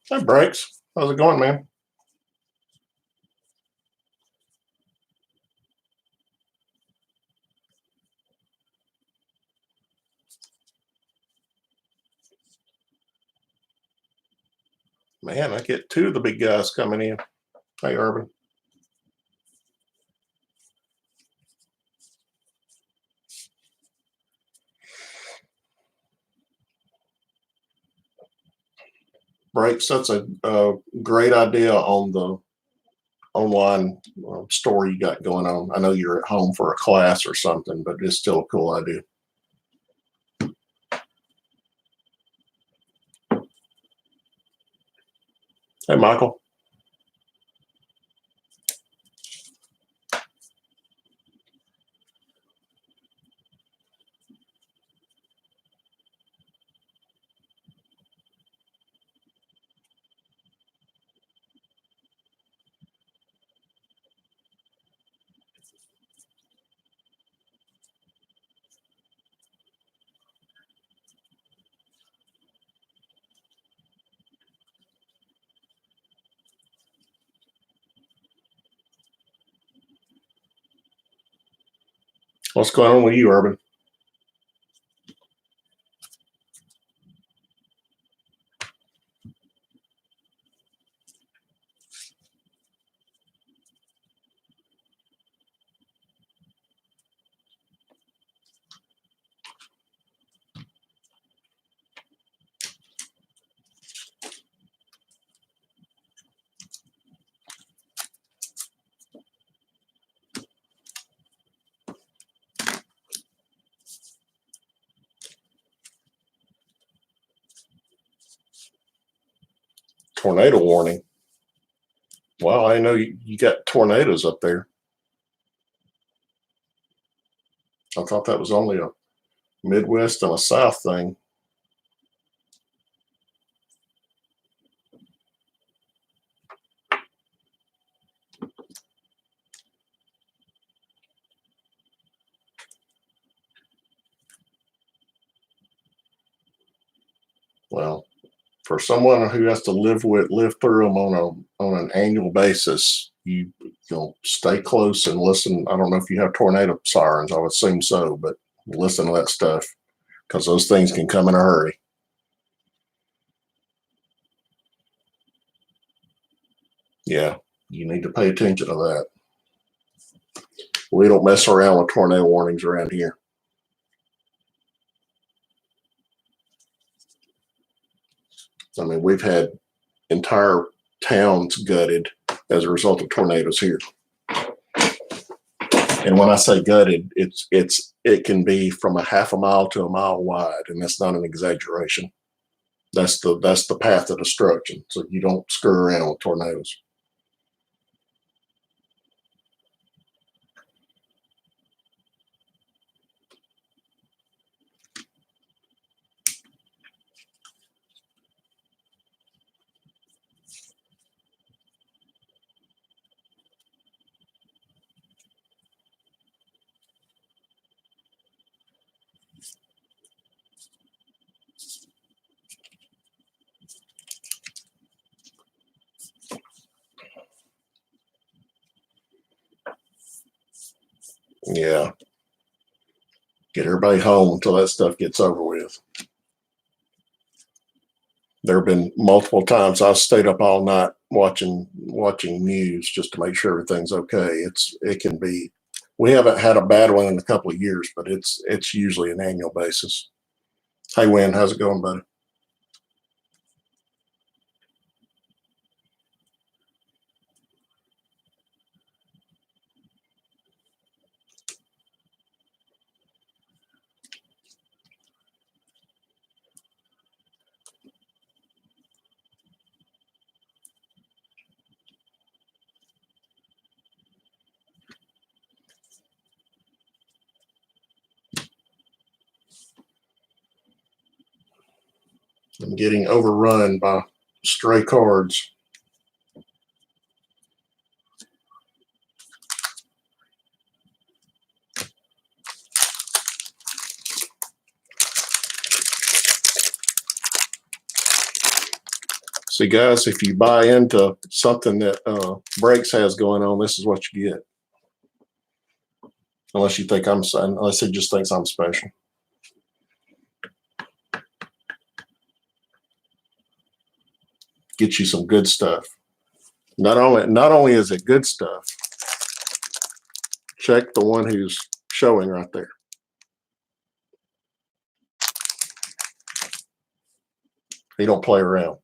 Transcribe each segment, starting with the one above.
Hey, Brakes. How's it going, man? Man, I get two of the big guys coming in. Hey, Urban. Brakes, that's a great idea on the online store you got going on. I know you're at home for a class or something, but it's still a cool idea. Hey, Michael. What's going on with you, Urban? Tornado warning. Wow, I know you got tornadoes up there. I thought that was only a Midwest and a South thing. Well, for someone who has to live through them on an annual basis, you'll stay close and listen. I don't know if you have tornado sirens. I would assume so, but listen to that stuff because those things can come in a hurry. Yeah, you need to pay attention to that. We don't mess around with tornado warnings around here. I mean, we've had entire towns gutted as a result of tornadoes here. And when I say gutted, it can be from a half a mile to a mile wide, and that's not an exaggeration. That's the path of destruction. So you don't screw around with tornadoes. Yeah, get everybody home until that stuff gets over with. There have been multiple times I've stayed up all night watching news just to make sure everything's okay. It can be. We haven't had a bad one in a couple of years, but it's usually an annual basis. Hey, Win, how's it going, buddy? I'm getting overrun by stray cards. See, guys, if you buy into something that Brakes has going on, this is what you get. Unless you think unless he just thinks I'm special. Get you some good stuff. Not only is it good stuff, check the one who's showing right there. He don't play around.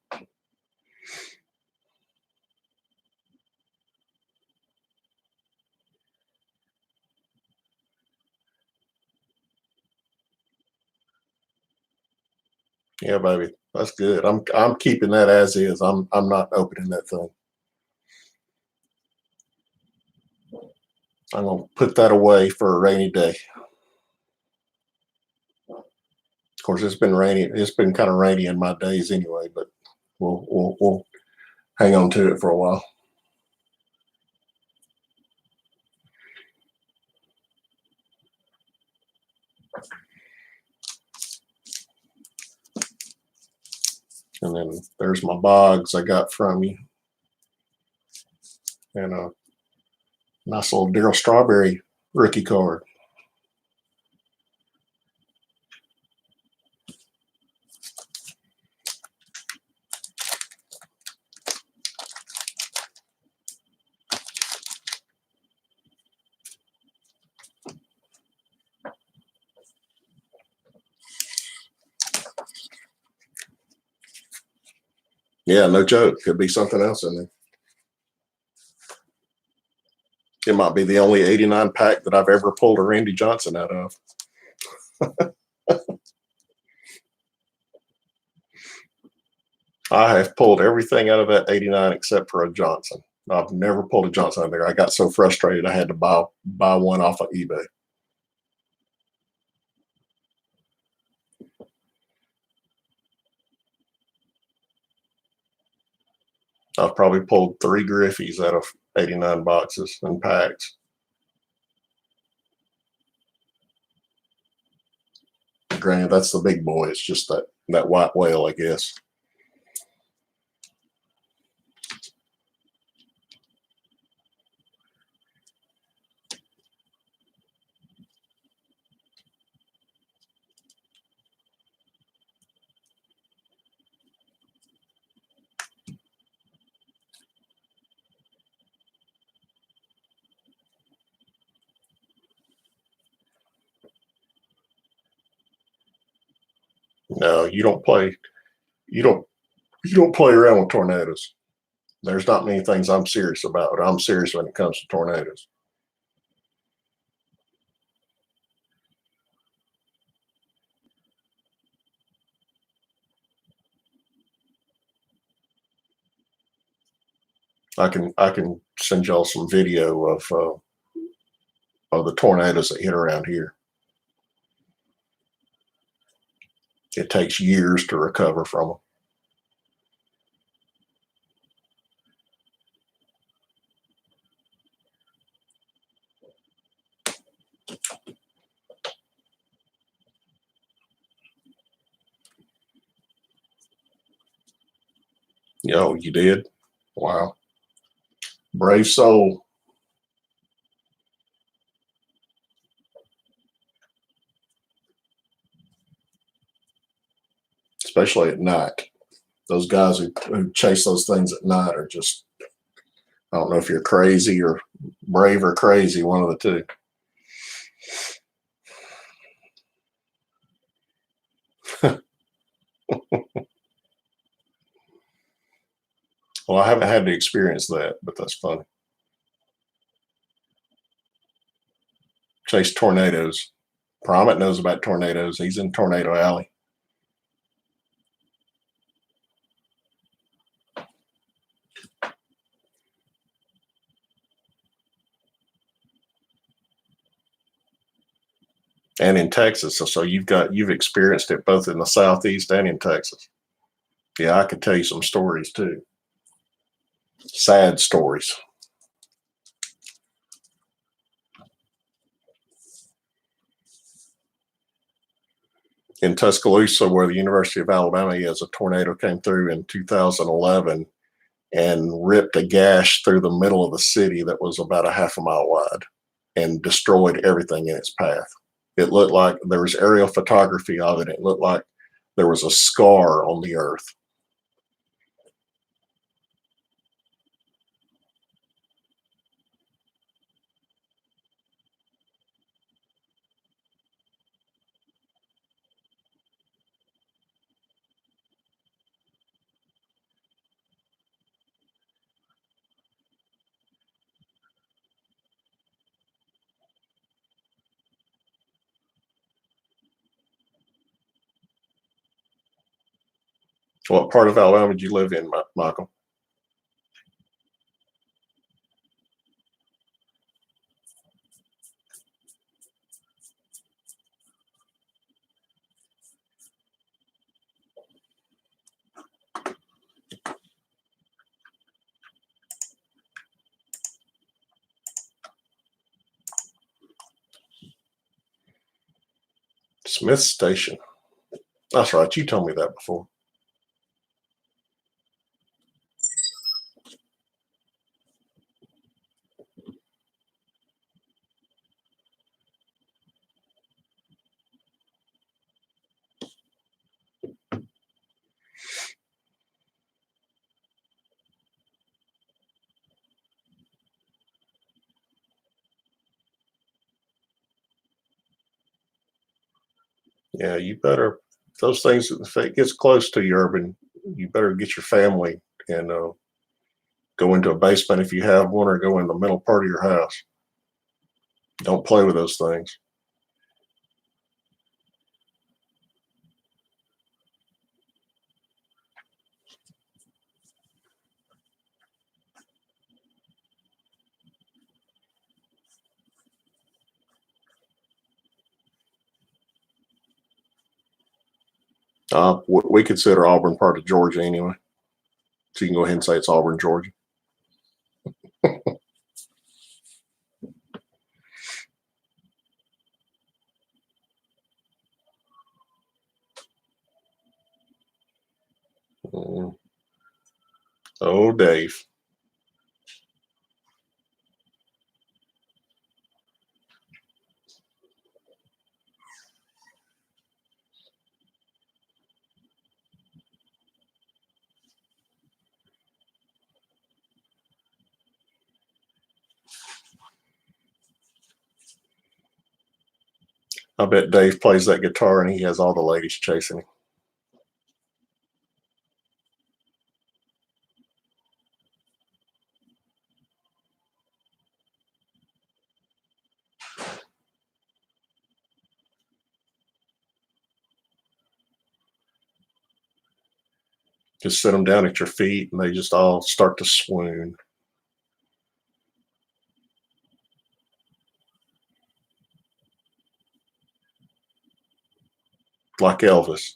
Yeah, baby, that's good. I'm keeping that as is. I'm not opening that thing. I'm gonna put that away for a rainy day. Of course, it's been rainy. It's been kind of rainy in my days anyway, but we'll hang on to it for a while. And then there's my bogs I got from you, and a nice little Daryl Strawberry rookie card. Yeah, no joke. Could be something else in there. It might be the only 89 pack that I've ever pulled a Randy Johnson out of. I have pulled everything out of that 89 except for a Johnson. I've never pulled a Johnson out of there. I got so frustrated I had to buy one off of eBay. I've probably pulled 3 Griffies out of 89 boxes and packs. Granted, that's the big boy. It's just that white whale, I guess. No, you don't play. You don't play around with tornadoes. There's not many things I'm serious about, but I'm serious when it comes to tornadoes. I can send y'all some video of the tornadoes that hit around here. It takes years to recover from them. Yo, you did? Wow. Brave soul. Especially at night. Those guys who chase those things at night are just, I don't know if you're crazy or brave or crazy, one of the two. Well, I haven't had to experience that, but that's funny. Chase tornadoes. Promet knows about tornadoes. He's in Tornado Alley. And in Texas. So you've experienced it both in the Southeast and in Texas. Yeah, I could tell you some stories too. Sad stories. In Tuscaloosa, where the University of Alabama is, a tornado came through in 2011 and ripped a gash through the middle of the city that was about a half a mile wide and destroyed everything in its path. It looked like there was aerial photography of it. It looked like there was a scar on the earth. What part of Alabama did you live in, Michael? Smith Station. That's right. You told me that before. Yeah, you better, those things, if it gets close to you, urban, you better get your family and go into a basement if you have one, or go in the middle part of your house. Don't play with those things. We consider Auburn part of Georgia anyway. So you can go ahead and say it's Auburn, Georgia. Mm. Oh, Dave. I bet Dave plays that guitar and he has all the ladies chasing him. Just sit them down at your feet and they just all start to swoon like Elvis.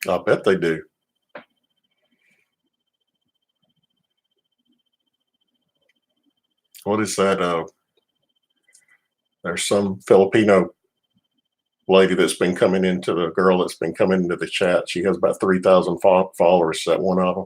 I bet they do. What is that? There's some Filipino lady that's been coming into the girl that's been coming into the chat. She has about 3,000 followers. Is that one of them?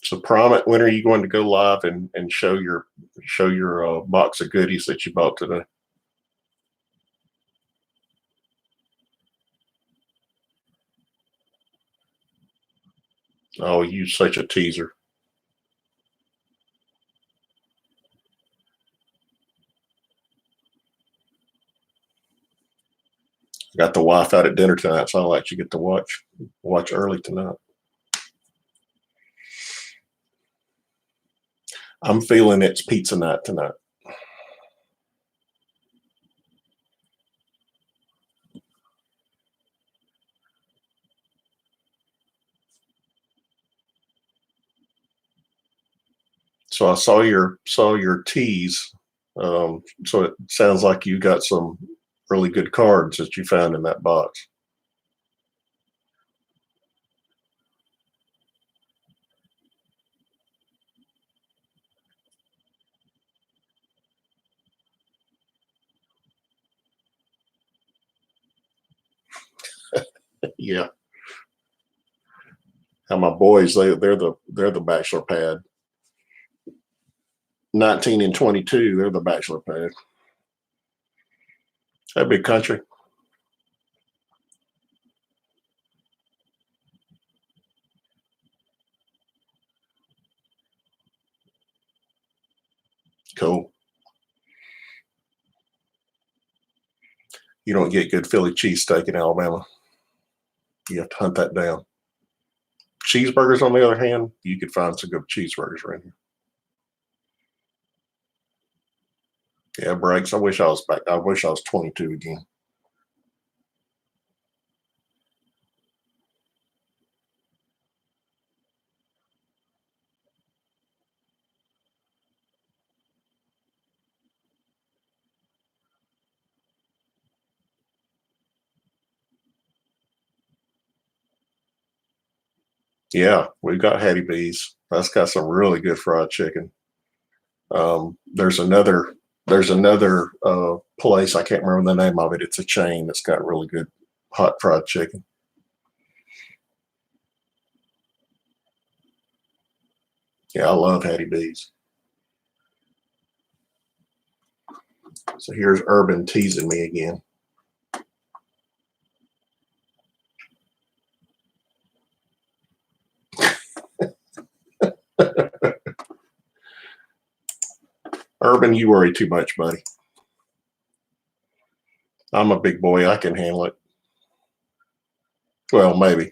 So Prominent, when are you going to go live and show your box of goodies that you bought today? Oh, you such a teaser. Got the wife out at dinner tonight, so I'll let you get to watch early tonight. I'm feeling it's pizza night tonight. So I saw your teas. So it sounds like you got some really good cards that you found in that box. Yeah. How my boys they're the bachelor pad. 19 and 22, they're the bachelor pad. That big country. Cool. You don't get good Philly cheesesteak in Alabama. You have to hunt that down. Cheeseburgers, on the other hand, you could find some good cheeseburgers right here. Yeah, breaks. I wish I was back. I wish I was 22 again. Yeah, we've got Hattie B's. That's got some really good fried chicken. There's another place, I can't remember the name of it. It's a chain that's got really good hot fried chicken. Yeah, I love Hattie B's. So here's Urban teasing me again. Urban, you worry too much, buddy. I'm a big boy. I can handle it. Well, maybe.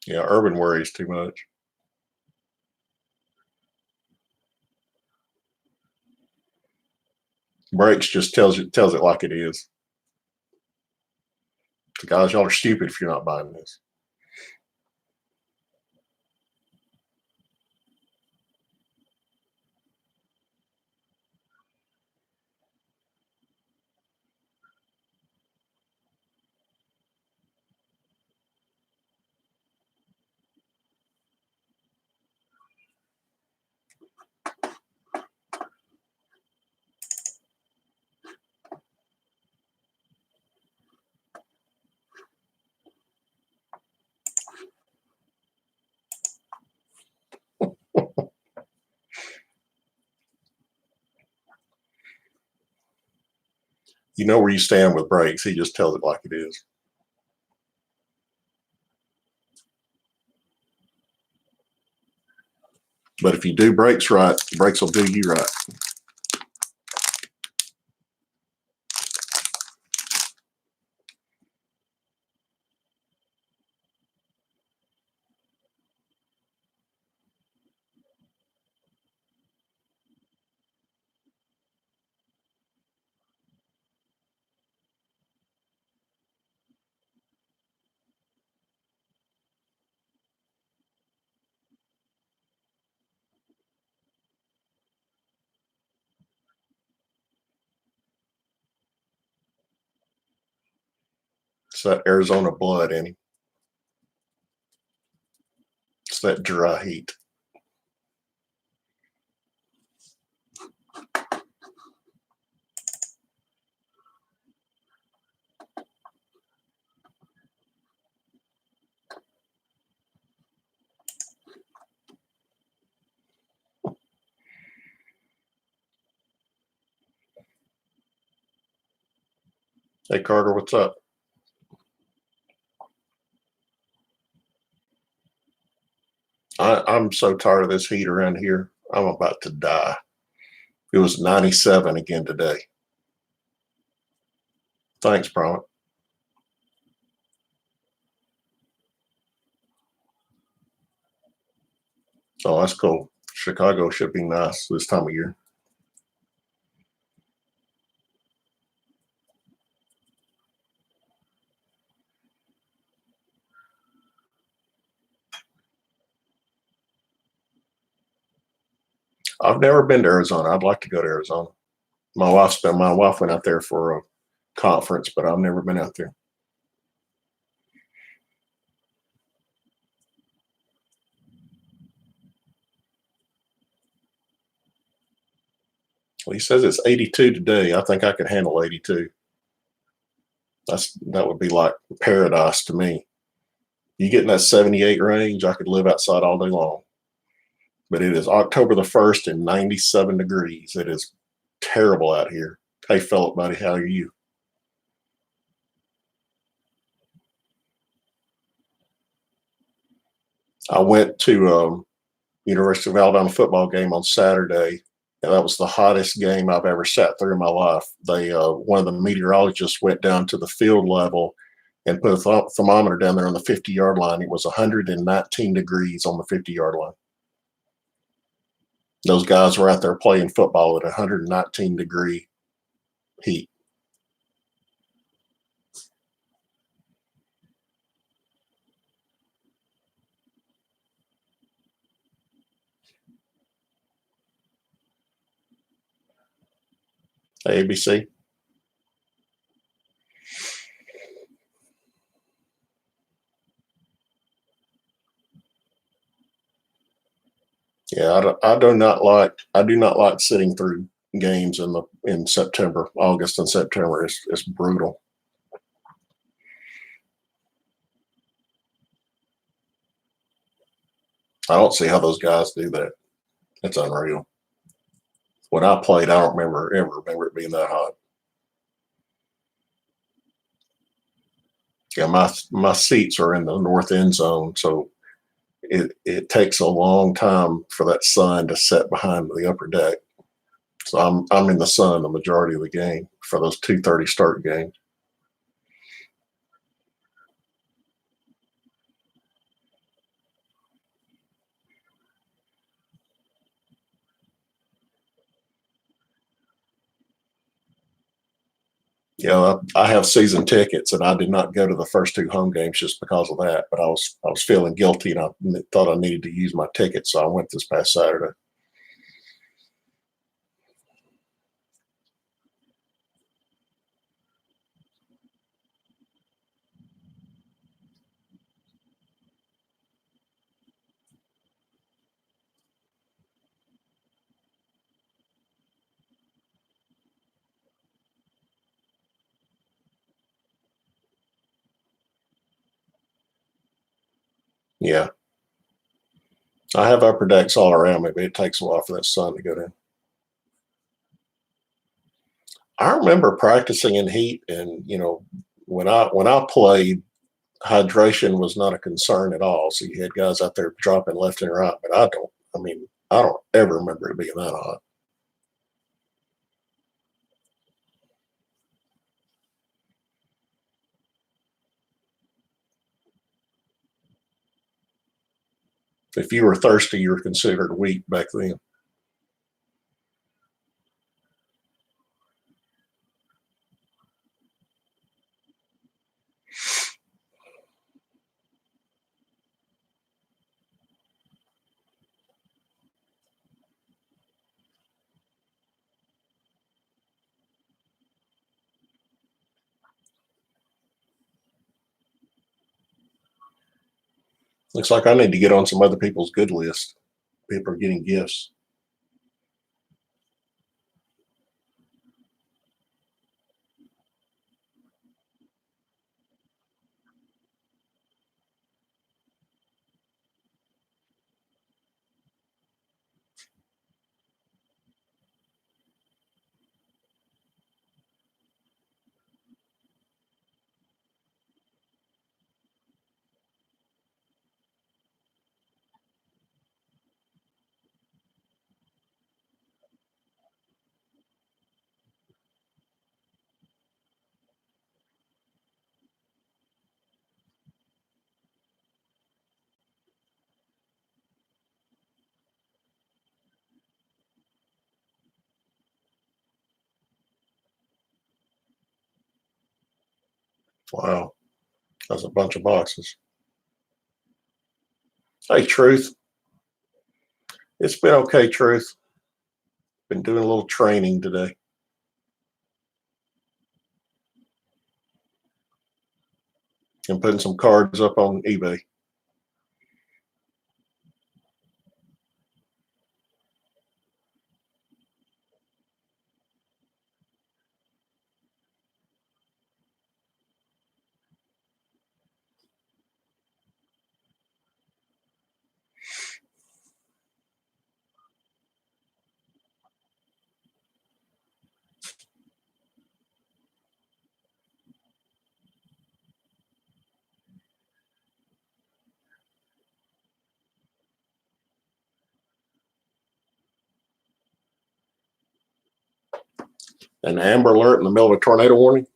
Yeah, Urban worries too much. Breaks just tells it like it is. Guys, y'all are stupid if you're not buying this. You know where you stand with Breaks. He just tells it like it is. But if you do Breaks right, Breaks will do you right. It's that Arizona blood in him. It's that dry heat. Hey Carter, what's up? I'm so tired of this heat around here. I'm about to die. It was 97 again today. Thanks, Promise. Oh, that's cool. Chicago should be nice this time of year. I've never been to Arizona. I'd like to go to Arizona. My wife went out there for a conference, but I've never been out there. Well, he says it's 82 today. I think I could handle 82. That would be like paradise to me. You get in that 78 range, I could live outside all day long. But it is October the 1st and 97 degrees. It is terrible out here. Hey, Philip, buddy, how are you? I went to University of Alabama football game on Saturday. And that was the hottest game I've ever sat through in my life. They one of the meteorologists went down to the field level and put a thermometer down there on the 50-yard line. It was 119 degrees on the 50-yard line. Those guys were out there playing football at 119-degree heat. ABC. Yeah, I do not like sitting through games in September, August and September. It's brutal. I don't see how those guys do that. It's unreal. When I played, I don't remember it being that hot. Yeah, my seats are in the north end zone, so it takes a long time for that sun to set behind the upper deck. So I'm in the sun the majority of the game for those 2:30 start games. Yeah, I have season tickets, and I did not go to the first two home games just because of that. But I was feeling guilty, and I thought I needed to use my ticket, so I went this past Saturday. Yeah, I have upper decks all around me, but it takes a while for that sun to go down. I remember practicing in heat, and when I played, hydration was not a concern at all. So you had guys out there dropping left and right, but I don't. I mean, I don't ever remember it being that hot. If you were thirsty, you were considered weak back then. Looks like I need to get on some other people's good list. People are getting gifts. Wow. That's a bunch of boxes. Hey, Truth. It's been okay, Truth. Been doing a little training today. And putting some cards up on eBay. An Amber Alert in the middle of a tornado warning.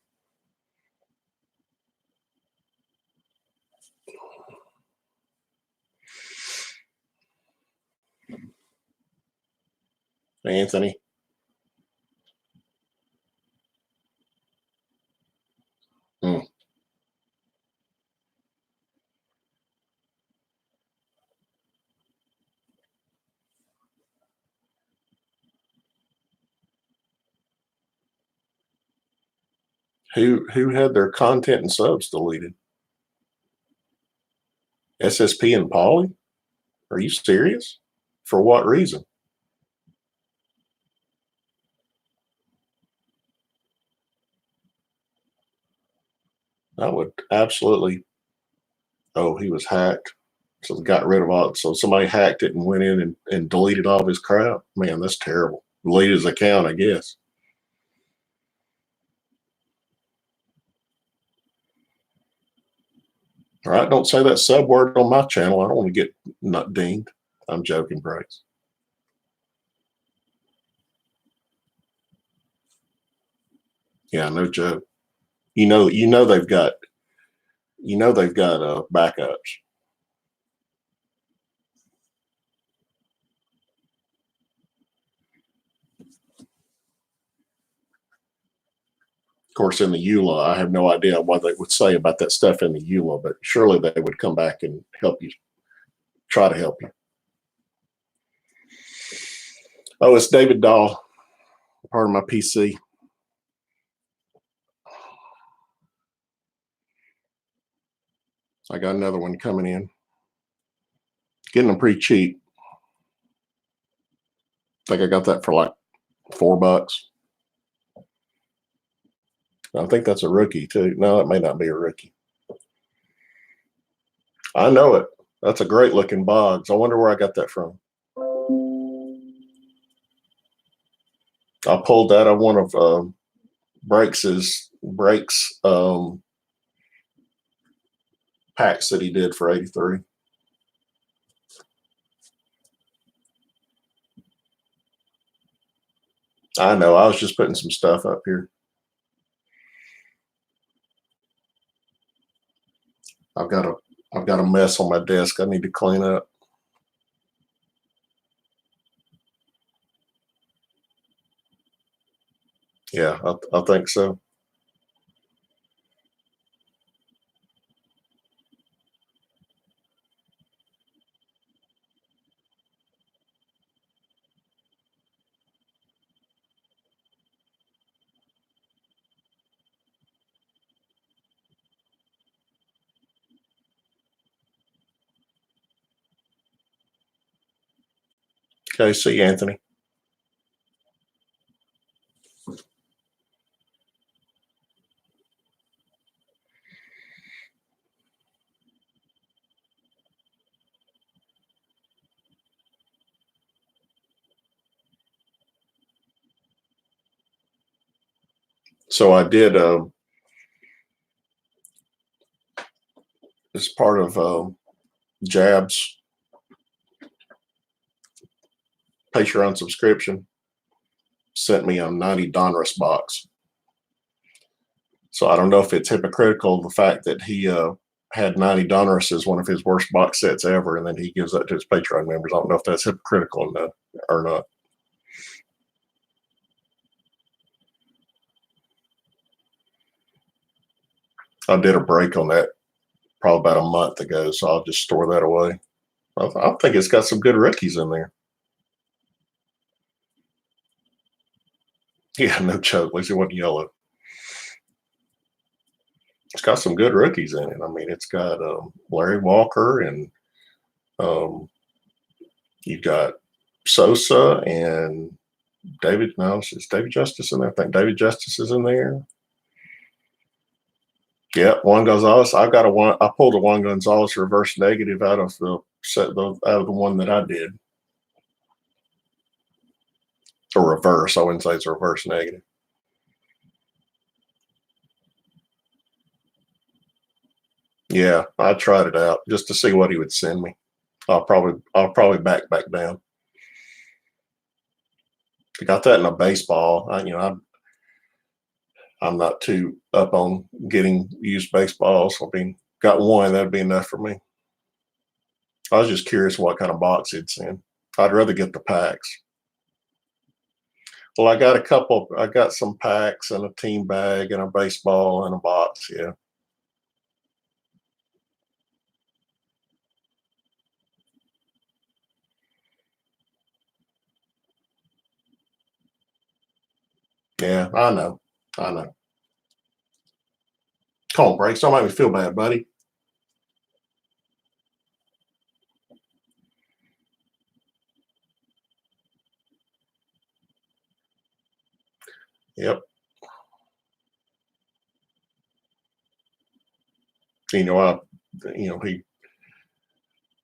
Anthony. Hmm. Who had their content and subs deleted? SSP and Polly? Are you serious? For what reason? That would absolutely. Oh, he was hacked. So they got rid of all. So somebody hacked it and went in and deleted all of his crap. Man, that's terrible. Deleted his account, I guess. All right, don't say that sub word on my channel. I don't want to get not dinged. I'm joking, Bryce. Yeah, no joke. They've got backups. Of course, in the EULA, I have no idea what they would say about that stuff in the EULA, but surely they would come back and help you, try to help you. Oh, it's David Dahl, part of my PC. I got another one coming in. Getting them pretty cheap. I think I got that for like $4. I think that's a rookie too. No, it may not be a rookie. I know it. That's a great looking Boggs. I wonder where I got that from. I pulled that on one of Breaks packs that he did for 83. I know. I was just putting some stuff up here. I've got a mess on my desk I need to clean up. Yeah, I think so. Okay, see you, Anthony. So I did as part of Jab's Patreon subscription, sent me a 90 Donruss box. So I don't know if it's hypocritical, the fact that he had 90 Donruss as one of his worst box sets ever, and then he gives that to his Patreon members. I don't know if that's hypocritical enough or not. I did a break on that probably about a month ago, so I'll just store that away. I think it's got some good rookies in there. Yeah, no choke. At least it wasn't yellow. It's got some good rookies in it. I mean, it's got Larry Walker and you've got Sosa and David. No, is David Justice in there? I think David Justice is in there. Yeah, Juan Gonzalez. I got a one. I pulled a Juan Gonzalez reverse negative out of the set, out of the one that I did. A reverse. I wouldn't say it's a reverse negative. Yeah, I tried it out just to see what he would send me. I'll probably back down. I got that in a baseball. I'm not too up on getting used baseballs. I mean, got one that'd be enough for me. I was just curious what kind of box he'd send. I'd rather get the packs. Well, I got a couple. I got some packs and a team bag and a baseball and a box. Yeah, yeah. I know. I know. Come on, breaks. Don't make me feel bad, buddy. Yep. You know, I. He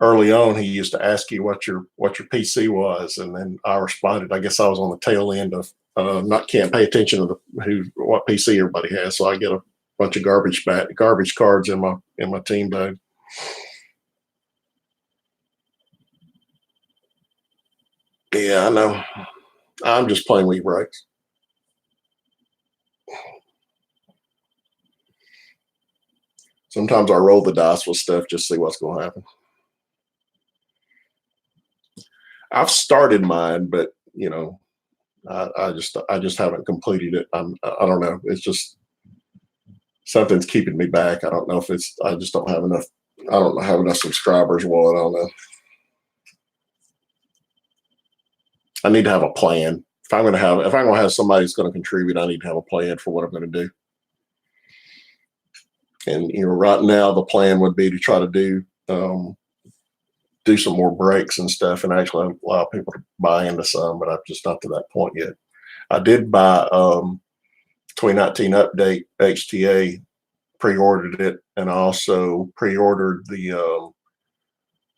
early on he used to ask you what your PC was, and then I responded. I guess I was on the tail end of not can't pay attention to what PC everybody has, so I get a bunch of garbage cards in my team bag. Yeah, I know. I'm just playing with breaks. Sometimes I roll the dice with stuff just to see what's going to happen. I've started mine, but I just haven't completed it. I don't know. It's just something's keeping me back. I don't know if it's I just don't have enough. I don't have enough subscribers. Well, I don't know. I need to have a plan. If I'm gonna have somebody who's going to contribute, I need to have a plan for what I'm going to do. And right now the plan would be to try to do some more breaks and stuff, and actually allow people to buy into some. But I'm just not to that point yet. I did buy 2019 update HTA, pre-ordered it, and I also pre-ordered the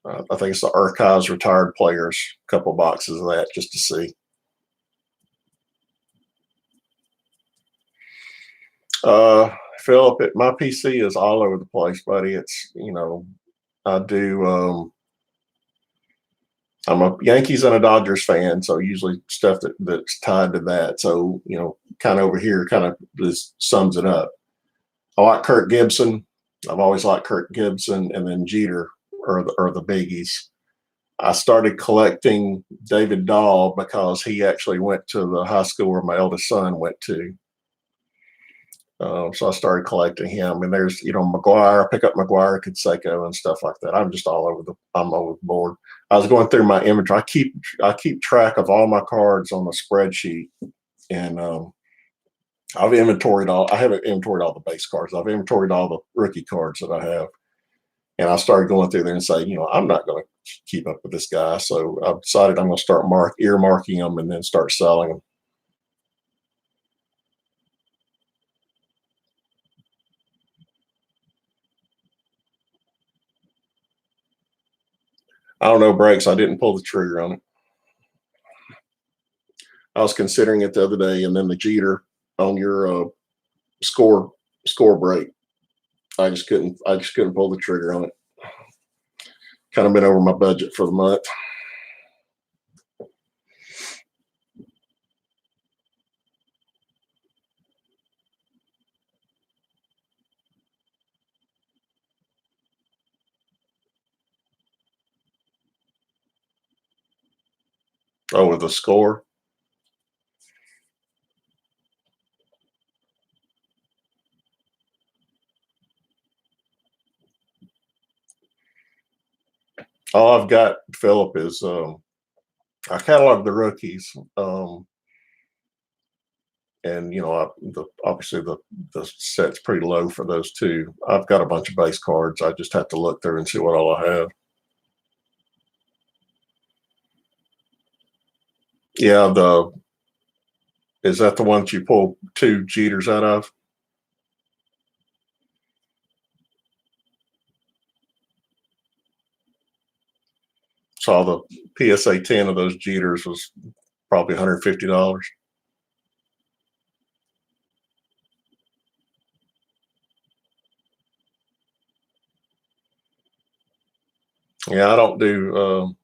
I think it's the Archives retired players, a couple boxes of that just to see. Philip, my PC is all over the place, buddy. It's I do. I'm a Yankees and a Dodgers fan, so usually stuff that's tied to that. So kind of over here, kind of just sums it up. I like Kirk Gibson. I've always liked Kirk Gibson, and then Jeter are the biggies. I started collecting David Dahl because he actually went to the high school where my eldest son went to. So I started collecting him, and there's McGuire. I pick up McGuire, Canseco, and stuff like that. I'm over the board. I was going through my inventory. I keep track of all my cards on the spreadsheet, and I've inventoried all. I haven't inventoried all the base cards. I've inventoried all the rookie cards that I have, and I started going through there and say, I'm not going to keep up with this guy. So I've decided I'm going to start earmarking them and then start selling them. I don't know breaks. I didn't pull the trigger on it. I was considering it the other day, and then the Jeter on your score score break. I just couldn't. I just couldn't pull the trigger on it. Kind of been over my budget for the month. Oh, with the score. All I've got, Philip, is I catalog the rookies, and obviously the set's pretty low for those two. I've got a bunch of base cards. I just have to look through and see what all I have. Yeah, the is that the one that you pull two Jeters out of? Saw the PSA 10 of those Jeters was probably $150. Yeah, I don't do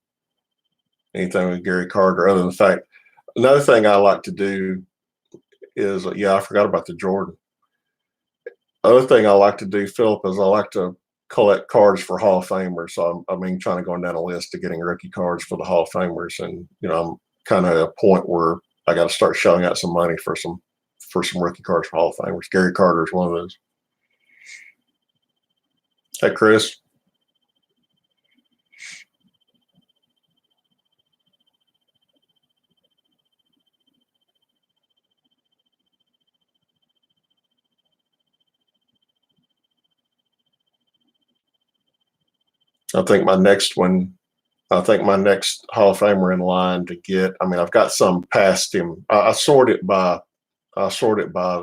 anything with Gary Carter other than the fact. Another thing I like to do is, yeah, I forgot about the Jordan. Other thing I like to do, Philip, is I like to collect cards for Hall of Famers. So I'm trying to go down a list of getting rookie cards for the Hall of Famers, and I'm kind of at a point where I got to start shelling out some money for some rookie cards for Hall of Famers. Gary Carter is one of those. Hey, Chris. I think my next one. I think my next Hall of Famer in line to get. I mean, I've got some past him. I sort it by. I sort it by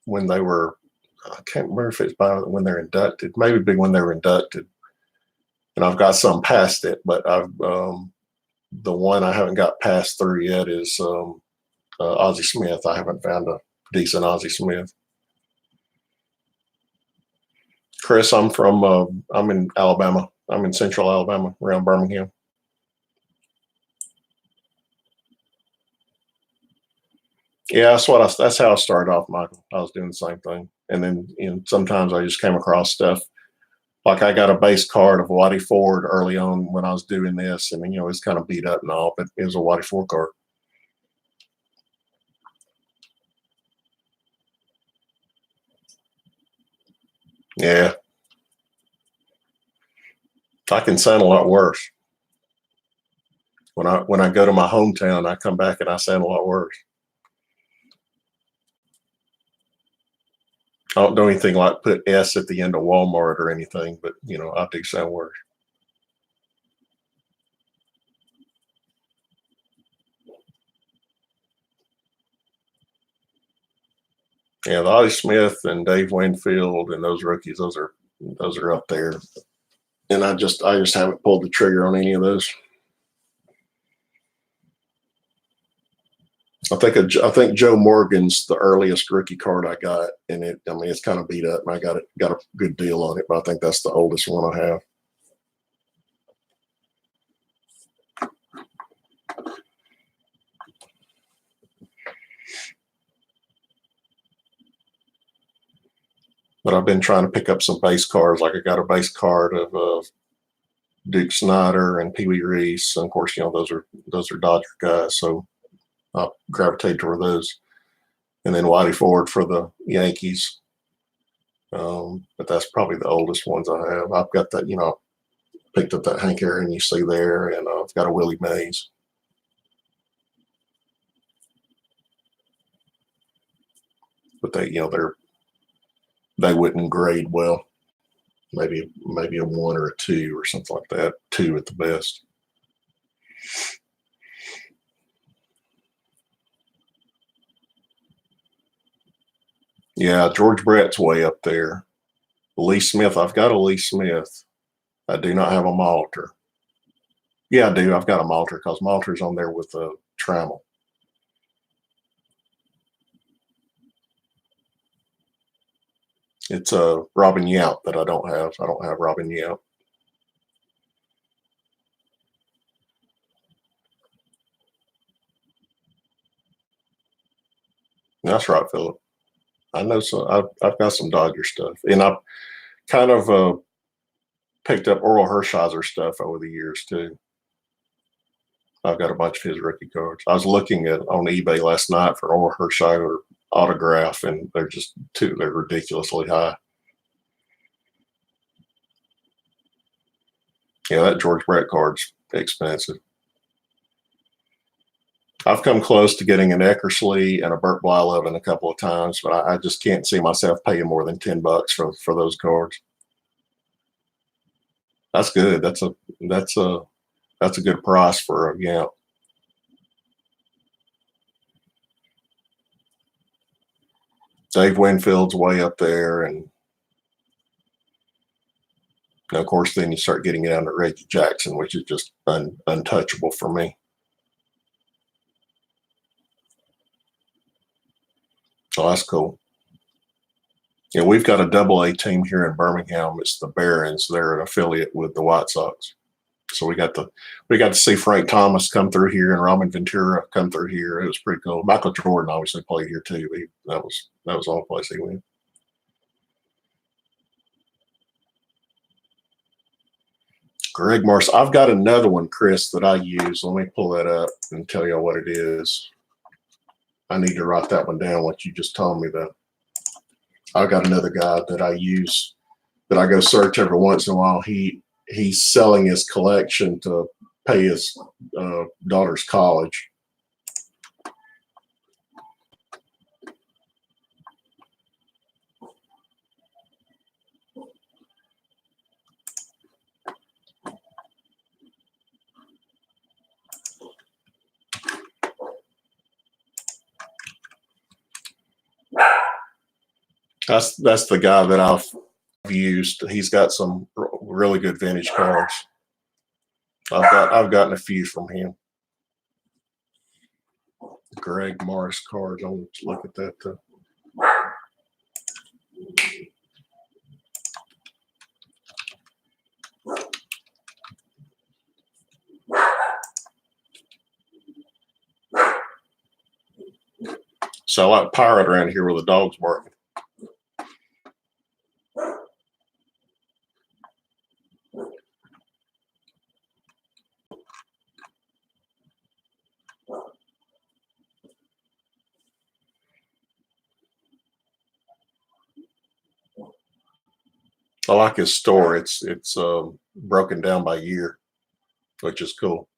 when they were. I can't remember if it's by when they're inducted. Maybe big when they were inducted. And I've got some past it, but I've the one I haven't got past through yet is Ozzie Smith. I haven't found a decent Ozzie Smith. Chris, I'm in Alabama. I'm in Central Alabama, around Birmingham. Yeah, that's how I started off, Michael. I was doing the same thing, and then sometimes I just came across stuff. Like I got a base card of Waddy Ford early on when I was doing this, and it's kind of beat up and all, but it was a Waddy Ford card. Yeah, I can sound a lot worse. When I go to my hometown, I come back and I sound a lot worse. I don't do anything like put S at the end of Walmart or anything, but I do sound worse. Yeah, the Ollie Smith and Dave Winfield and those rookies, those are up there. And I just haven't pulled the trigger on any of those. I think Joe Morgan's the earliest rookie card I got, and it's kind of beat up, and I got a good deal on it, but I think that's the oldest one I have. But I've been trying to pick up some base cards. Like I got a base card of Duke Snyder and Pee Wee Reese, and of course, those are Dodger guys, so I gravitate toward those. And then Whitey Ford for the Yankees. But that's probably the oldest ones I have. I've got that, picked up that Hank Aaron you see there, and I've got a Willie Mays. But they wouldn't grade well. Maybe a one or a two or something like that. Two at the best. Yeah, George Brett's way up there. Lee Smith, I've got a Lee Smith. I do not have a Malter. Yeah, I do. I've got a Malter because Malter's on there with a Trammell. It's a Robin Yount that I don't have. I don't have Robin Yount. That's right, Philip. I know some. I've got some Dodger stuff, and I've kind of picked up Oral Hershiser stuff over the years too. I've got a bunch of his rookie cards. I was looking at on eBay last night for Oral Hershiser autograph, and they're ridiculously high. Yeah, that George Brett card's expensive. I've come close to getting an Eckersley and a Burt Blyleven a couple of times, but I just can't see myself paying more than $10 for those cards. That's good. That's a good price for a Gimp. Dave Winfield's way up there, and of course, then you start getting down to Reggie Jackson, which is just untouchable for me. So that's cool. Yeah, we've got a AA team here in Birmingham. It's the Barons. They're an affiliate with the White Sox. So we got to see Frank Thomas come through here and Robin Ventura come through here. It was pretty cool. Michael Jordan obviously played here too. That was the only place he went. Greg Morris. I've got another one, Chris, that I use. Let me pull that up and tell you what it is. I need to write that one down. What you just told me though. I've got another guy that I use that I go search every once in a while. He's selling his collection to pay his daughter's college. That's the guy that I've used. He's got some really good vintage cards. I've gotten a few from him. Greg Morris cards. I'll look at that too. So I like pirate around here where the dog's barking. I like his store. It's broken down by year, which is cool.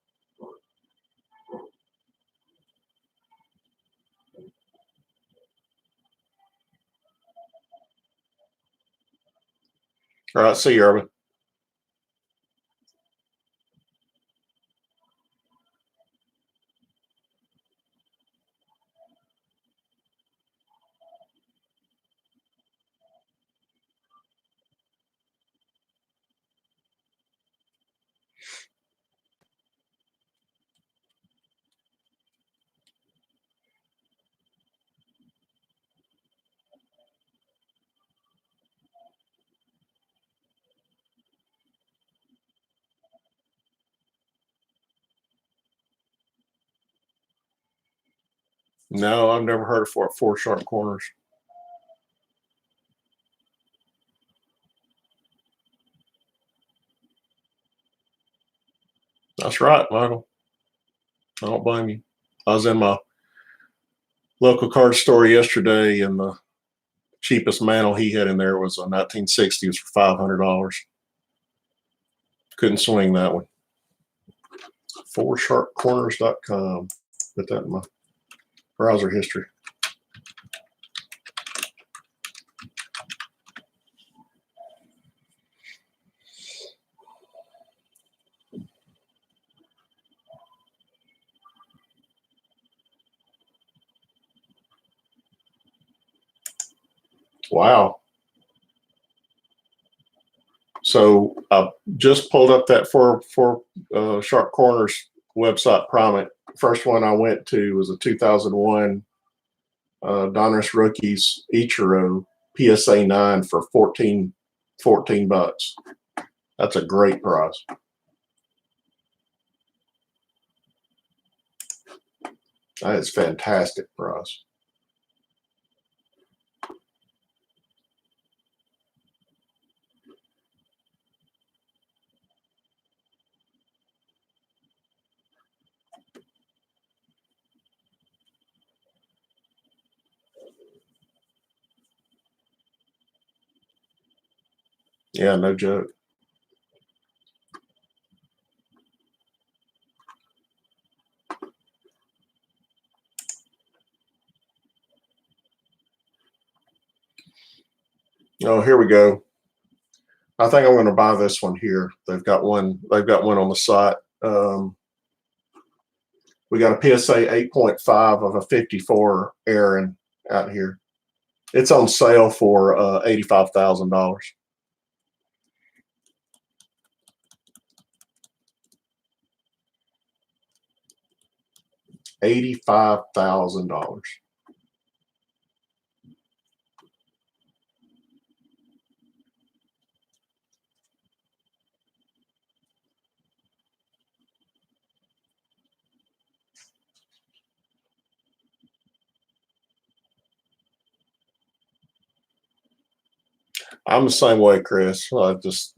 All right, see you, Urban. No, I've never heard of four sharp corners. That's right, Michael. I don't blame you. I was in my local card store yesterday, and the cheapest mantle he had in there was a 1960s for $500. Couldn't swing that one. Foursharpcorners.com. Put that in my browser history. Wow. So I just pulled up that four Sharp Corners website prompt. First one I went to was a 2001 Donruss Rookies Ichiro PSA 9 for $14. That's a great price. That is fantastic price. Yeah, no joke. Oh, here we go. I think I'm going to buy this one here. They've got one. They've got one on the site. We got a PSA 8.5 of a 54 Aaron out here. It's on sale for $85,000. $85,000. I'm the same way, Chris. I just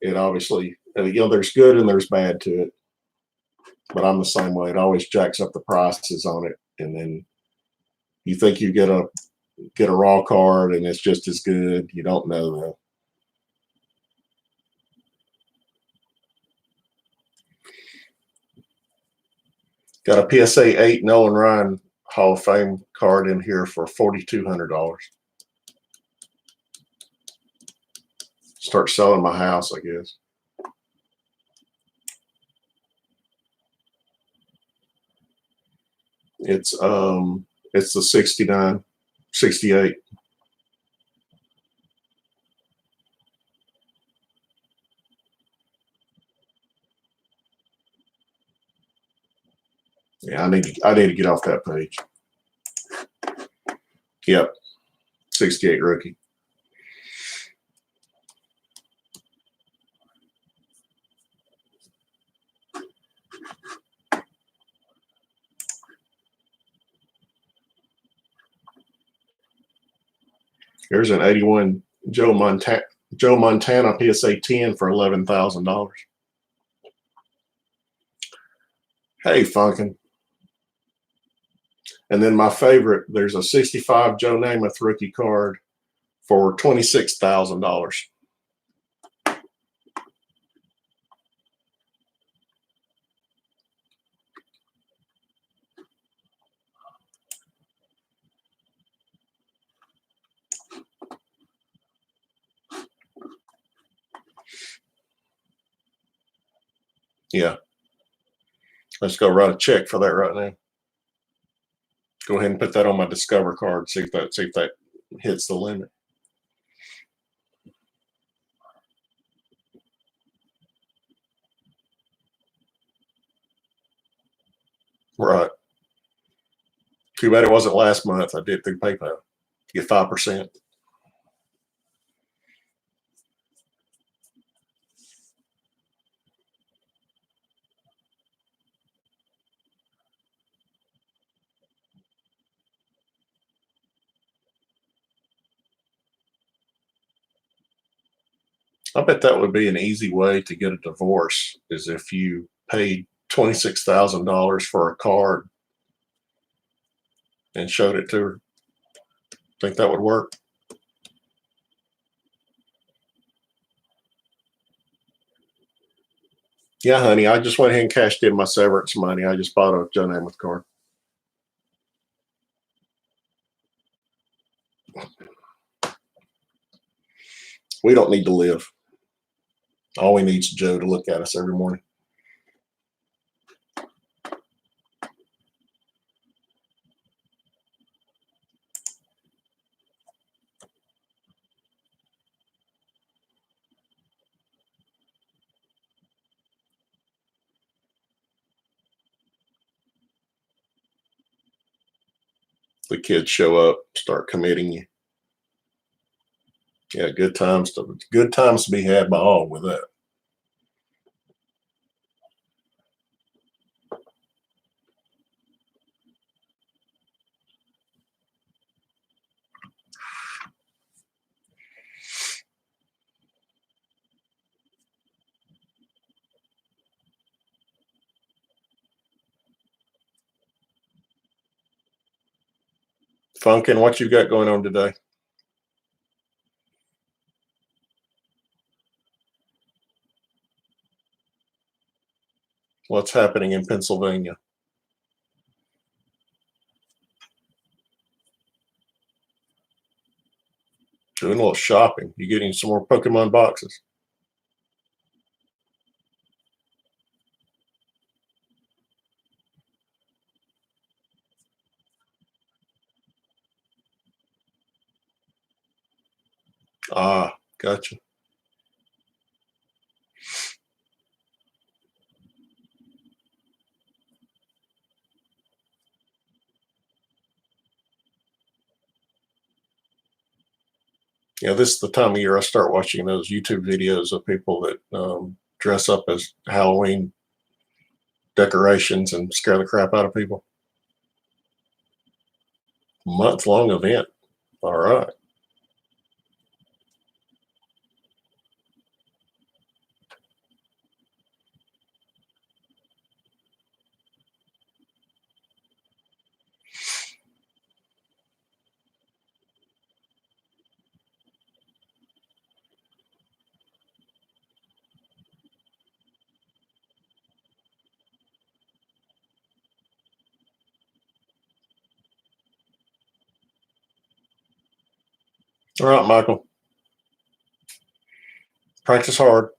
it obviously there's good and there's bad to it, but I'm the same way. It always jacks up the prices on it, and then you think you get a raw card and it's just as good. You don't know though. Got a PSA 8 Nolan Ryan Hall of Fame card in here for $4,200. Start selling my house, I guess. It's the 69, 68. Yeah, I need to get off that page. Yep, 68 rookie. Here's an 81 Joe Montana PSA 10 for $11,000. Hey, Funkin'. And then my favorite, there's a 65 Joe Namath rookie card for $26,000. Yeah, let's go write a check for that right now. Go ahead and put that on my Discover card. See if that hits the limit. Right. Too bad it wasn't last month. I did through PayPal. Get 5%. I bet that would be an easy way to get a divorce is if you paid $26,000 for a card and showed it to her. Think that would work? Yeah, honey. I just went ahead and cashed in my severance money. I just bought a Joe Namath card. We don't need to live. All we need is Joe to look at us every morning. The kids show up, start committing you. Yeah, good times to be had by all with that. Funkin', what you got going on today? What's happening in Pennsylvania? Doing a little shopping. You getting some more Pokemon boxes? Ah, gotcha. Yeah, this is the time of year I start watching those YouTube videos of people that dress up as Halloween decorations and scare the crap out of people. Month-long event. All right. All right, Michael. Practice hard.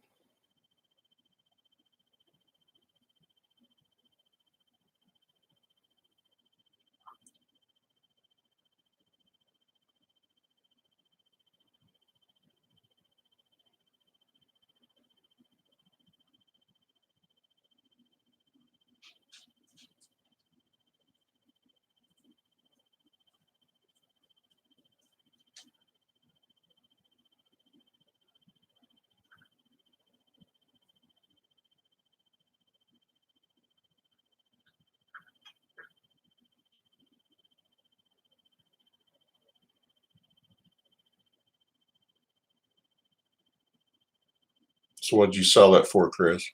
So what'd you sell that for, Chris?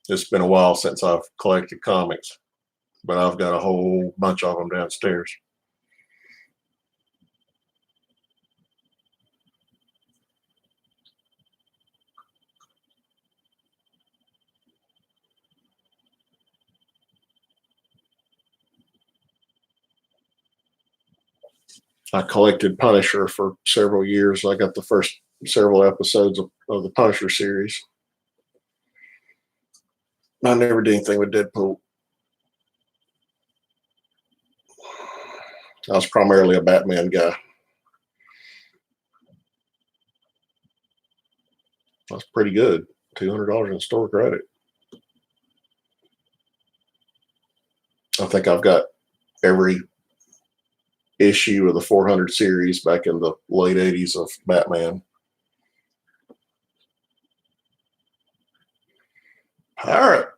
It's been a while since I've collected comics, but I've got a whole bunch of them downstairs. I collected Punisher for several years. I got the first several episodes of the Punisher series. I never did anything with Deadpool. I was primarily a Batman guy. That's pretty good. $200 in store credit. I think I've got every issue of the 400 series back in the late 80s of Batman. Pirate.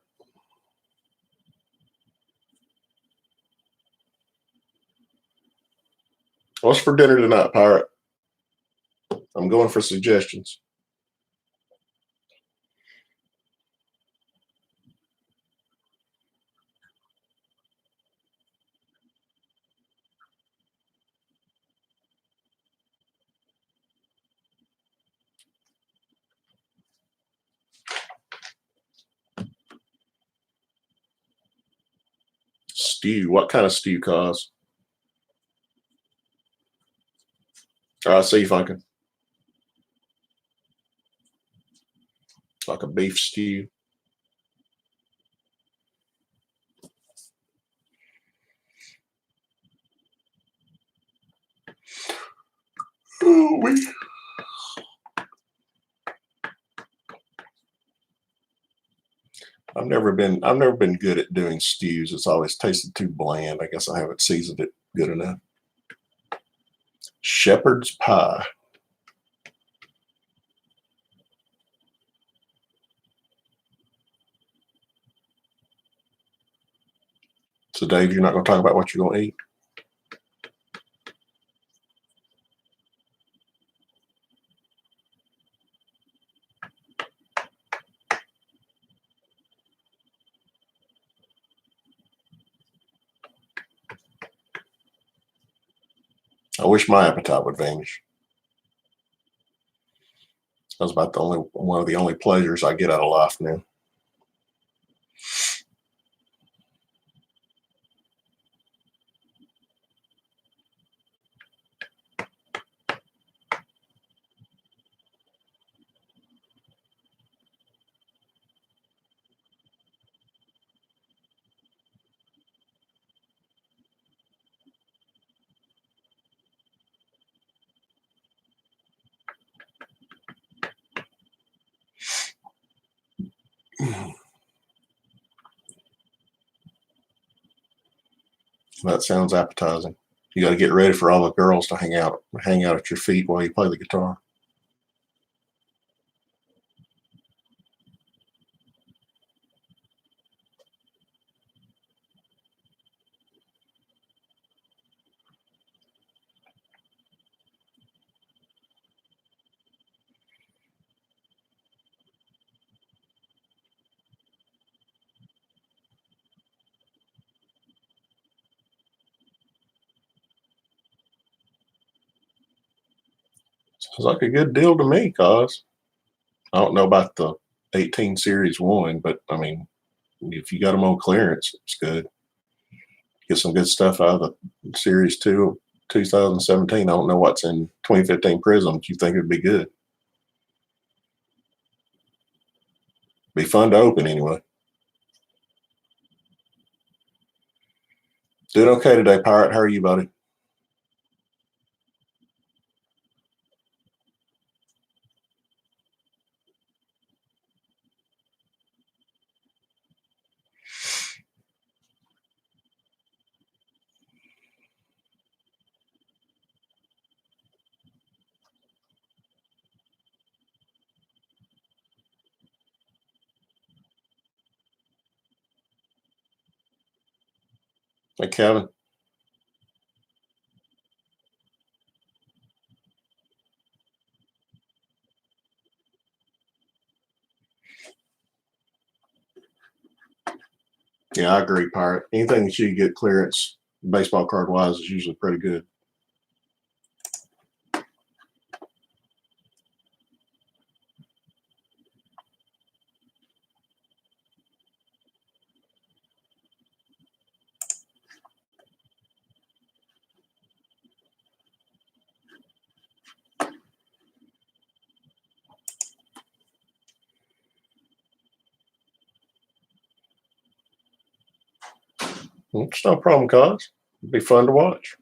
What's for dinner tonight, Pirate? I'm going for suggestions. Stew. What kind of stew, cause? All right, see if I can. Like a beef stew. Oh, I've never been good at doing stews. It's always tasted too bland. I guess I haven't seasoned it good enough. Shepherd's pie. So Dave, you're not going to talk about what you're going to eat? I wish my appetite would vanish. That's about the only one of the only pleasures I get out of life now. That sounds appetizing. You got to get ready for all the girls to hang out at your feet while you play the guitar. Sounds like a good deal to me, cause I don't know about the 18 Series 1, but I mean, if you got them on clearance, it's good. Get some good stuff out of the Series 2 2017. I don't know what's in 2015 Prism. You think it'd be good? Be fun to open anyway. Doing okay today, Pirate. How are you, buddy? Hey, Kevin. Yeah, I agree, Pirate. Anything that you get clearance, baseball card wise, is usually pretty good. It's no problem, cause it'd be fun to watch.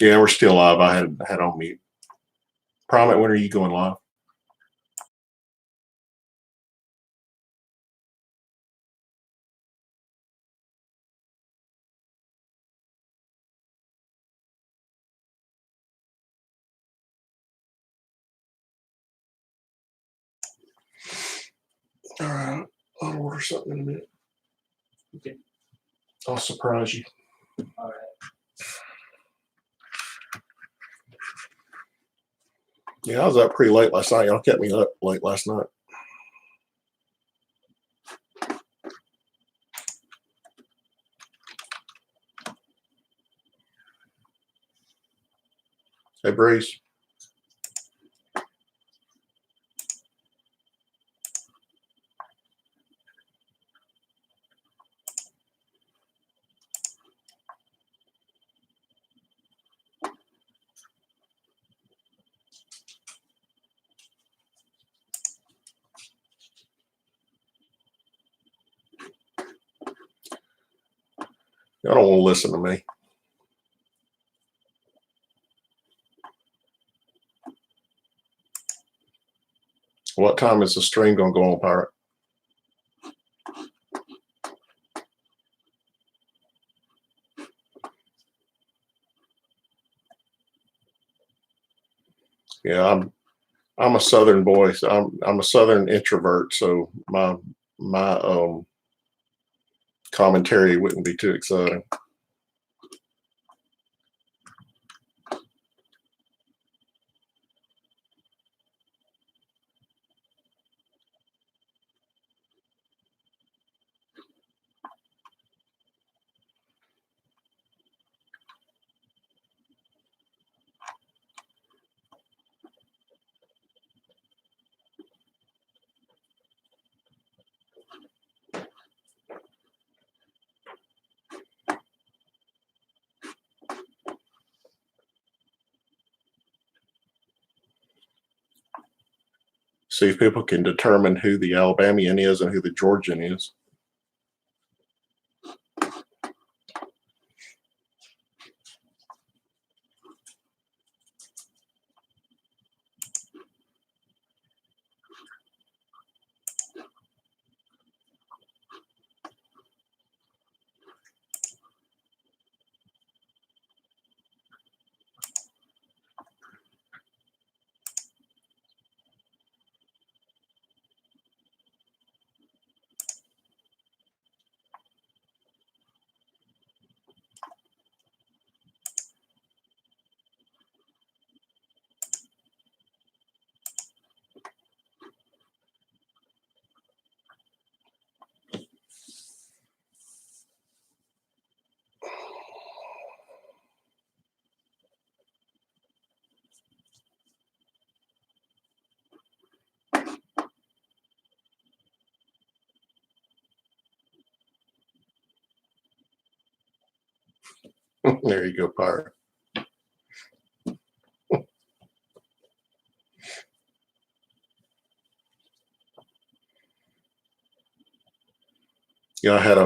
Yeah, we're still live. I had on mute. Promet, when are you going live? All right, I'll order something in a minute. Okay. I'll surprise you. All right. Yeah, I was up pretty late last night. Y'all kept me up late last night. Hey, Breeze. Y'all don't want to listen to me. What time is the stream going to go on, Pirate? Yeah, I'm a Southern boy. So I'm a Southern introvert, so my commentary wouldn't be too exciting. See if people can determine who the Alabamian is and who the Georgian is. There you go, Pirate. Yeah, I had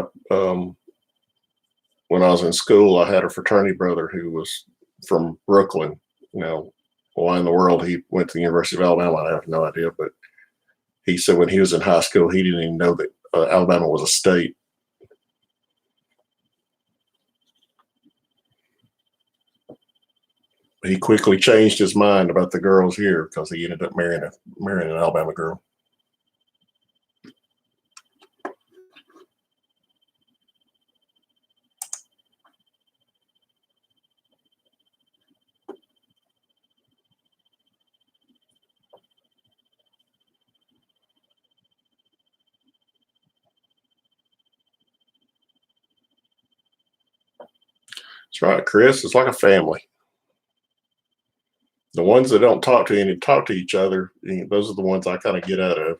when I was in school, I had a fraternity brother who was from Brooklyn. You know, why in the world he went to the University of Alabama, I have no idea. But he said when he was in high school, he didn't even know that Alabama was a state. He quickly changed his mind about the girls here because he ended up marrying an Alabama girl. That's right, Chris. It's like a family. The ones that don't talk to each other, those are the ones I kind of get out of.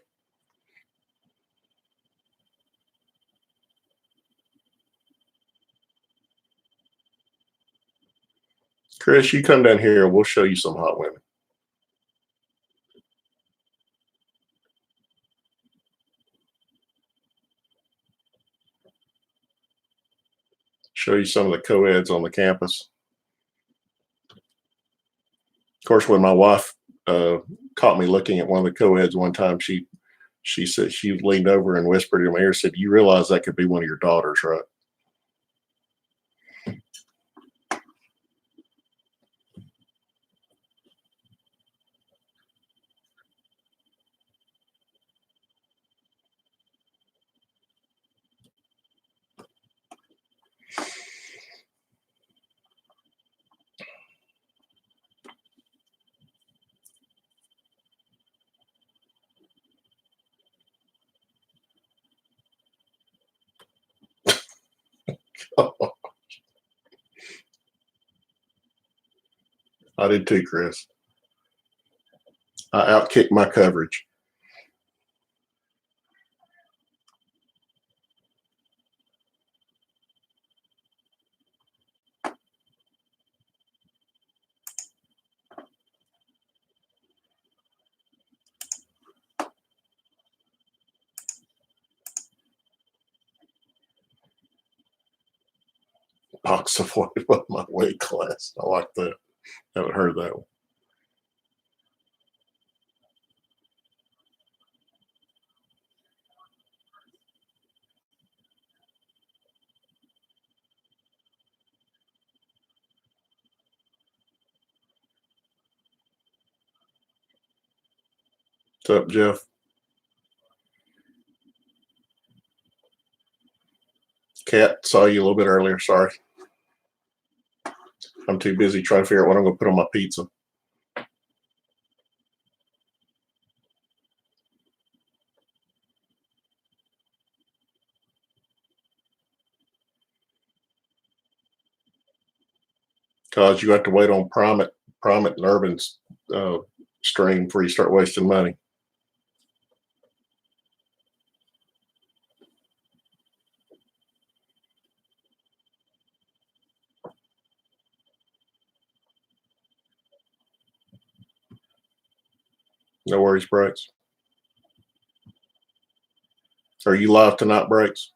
Chris, you come down here and we'll show you some hot women. Show you some of the co-eds on the campus. Of course, when my wife caught me looking at one of the co-eds one time, she said she leaned over and whispered in my ear, said, "You realize that could be one of your daughters, right?" I did too, Chris. I outkicked my coverage. Box of what my weight class. I like that. Haven't heard that one. What's up, Jeff? Cat, saw you a little bit earlier. Sorry. I'm too busy trying to figure out what I'm going to put on my pizza. Because you have to wait on Promet and Urban's stream before you start wasting money. No worries, Breaks. Are you live tonight, Breaks?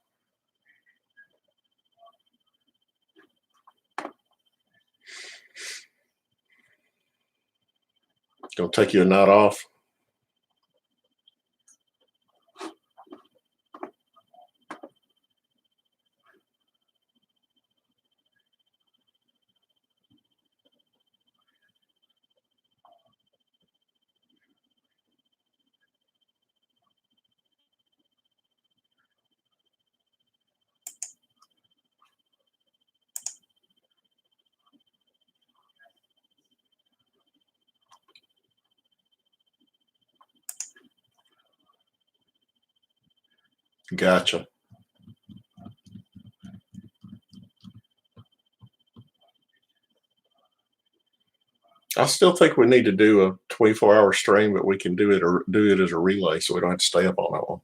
Gonna take you a night off. Gotcha. I still think we need to do a 24-hour stream, but we can do it or do it as a relay, so we don't have to stay up all that long.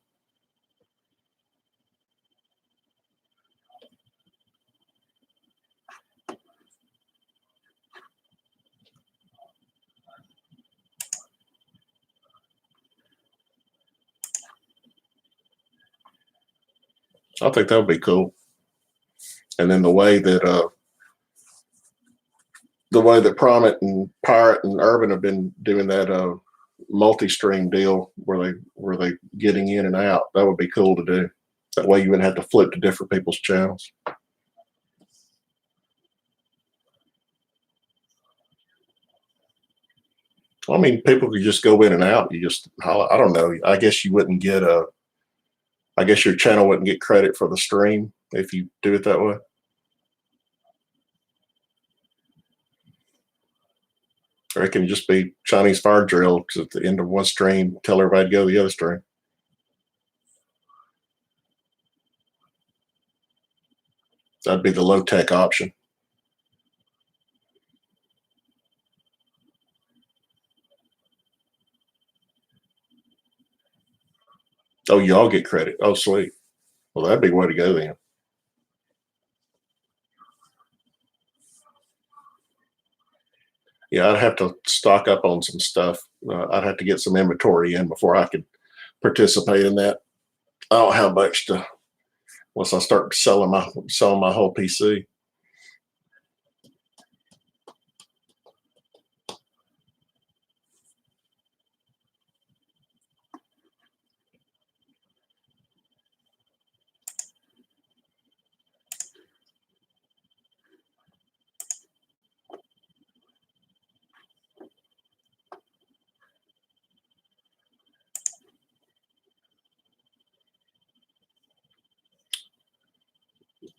I think that would be cool. And then the way that Promet and Pirate and Urban have been doing that multi-stream deal where they getting in and out, that would be cool to do. That way you wouldn't have to flip to different people's channels. I mean, people could just go in and out. You just, I don't know. I guess you wouldn't get I guess your channel wouldn't get credit for the stream if you do it that way. Or it can just be Chinese fire drill because at the end of one stream, tell everybody to go to the other stream. That'd be the low tech option. Oh, y'all get credit. Oh, sweet. Well, that'd be the way to go then. Yeah, I'd have to stock up on some stuff. I'd have to get some inventory in before I could participate in that. I don't have much to once I start selling my whole PC.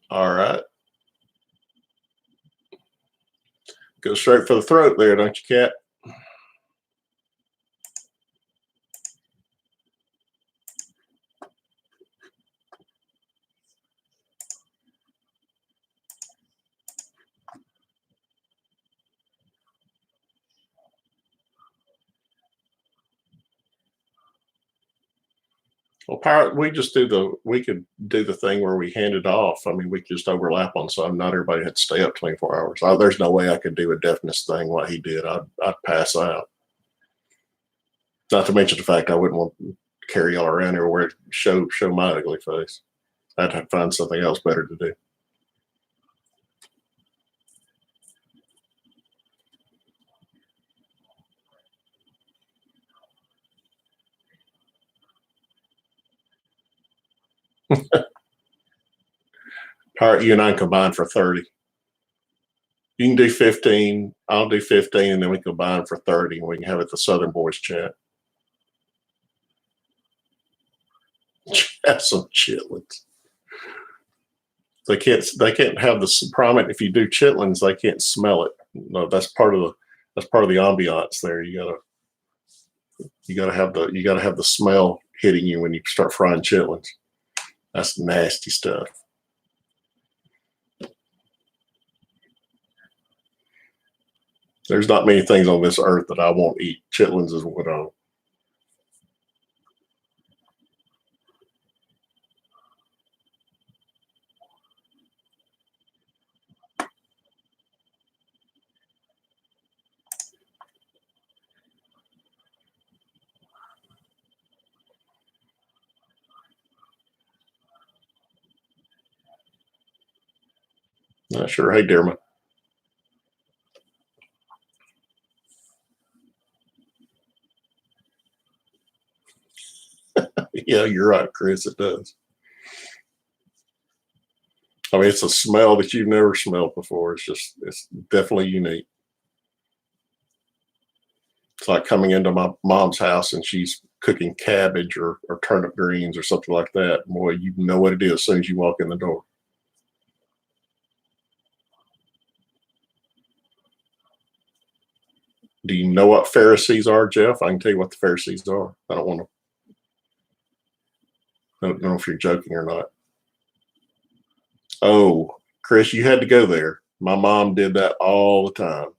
All right. Go straight for the throat there, don't you, Cat? Well, Pirate, we could do the thing where we hand it off. I mean, we could just overlap on some. Not everybody had to stay up 24 hours. There's no way I could do a deafness thing like he did. I'd pass out. Not to mention the fact I wouldn't want to carry y'all around everywhere to show my ugly face. I'd have to find something else better to do. Pirate, you and I combine for 30. You can do 15. I'll do 15, and then we combine for 30, and we can have it the Southern Boys chat. Have some chitlins. They can't have the problem. If you do chitlins, they can't smell it. No, that's part of the ambiance there. You gotta have the smell hitting you when you start frying chitlins. That's nasty stuff. There's not many things on this earth that I won't eat. Chitlins is one of them. Not sure. Hey, Dearman. Yeah, you're right, Chris. It does. I mean, it's a smell that you've never smelled before. It's definitely unique. It's like coming into my mom's house and she's cooking cabbage or turnip greens or something like that. Boy, you know what it is as soon as you walk in the door. Do you know what Pharisees are, Jeff? I can tell you what the Pharisees are. I don't want to. I don't know if you're joking or not. Oh, Chris, you had to go there. My mom did that all the time.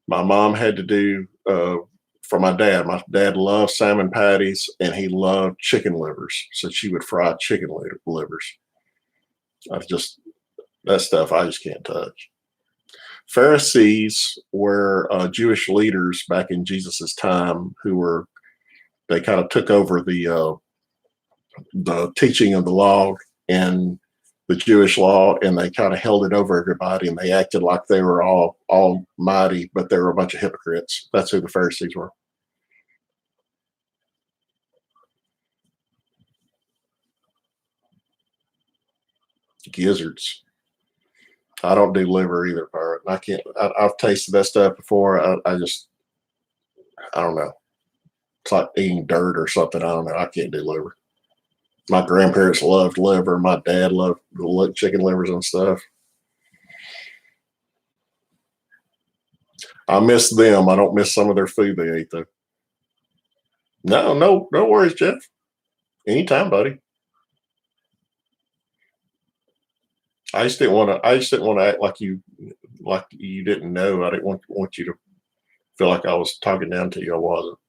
My mom had to do for my dad. My dad loved salmon patties and he loved chicken livers. So she would fry chicken livers. I just that stuff I just can't touch. Pharisees were Jewish leaders back in Jesus's time who were they kind of took over the teaching of the law and the Jewish law, and they kind of held it over everybody, and they acted like they were all almighty, but they were a bunch of hypocrites. That's who the Pharisees were. Gizzards. I don't do liver either, Pirate. I can't. I've tasted that stuff before. I don't know. It's like eating dirt or something. I don't know. I can't do liver. My grandparents loved liver. My dad loved chicken livers and stuff. I miss them. I don't miss some of their food they ate though. No, no, no worries, Jeff. Anytime, buddy. I just didn't want to act like you didn't know. I didn't want you to feel like I was talking down to you. I wasn't.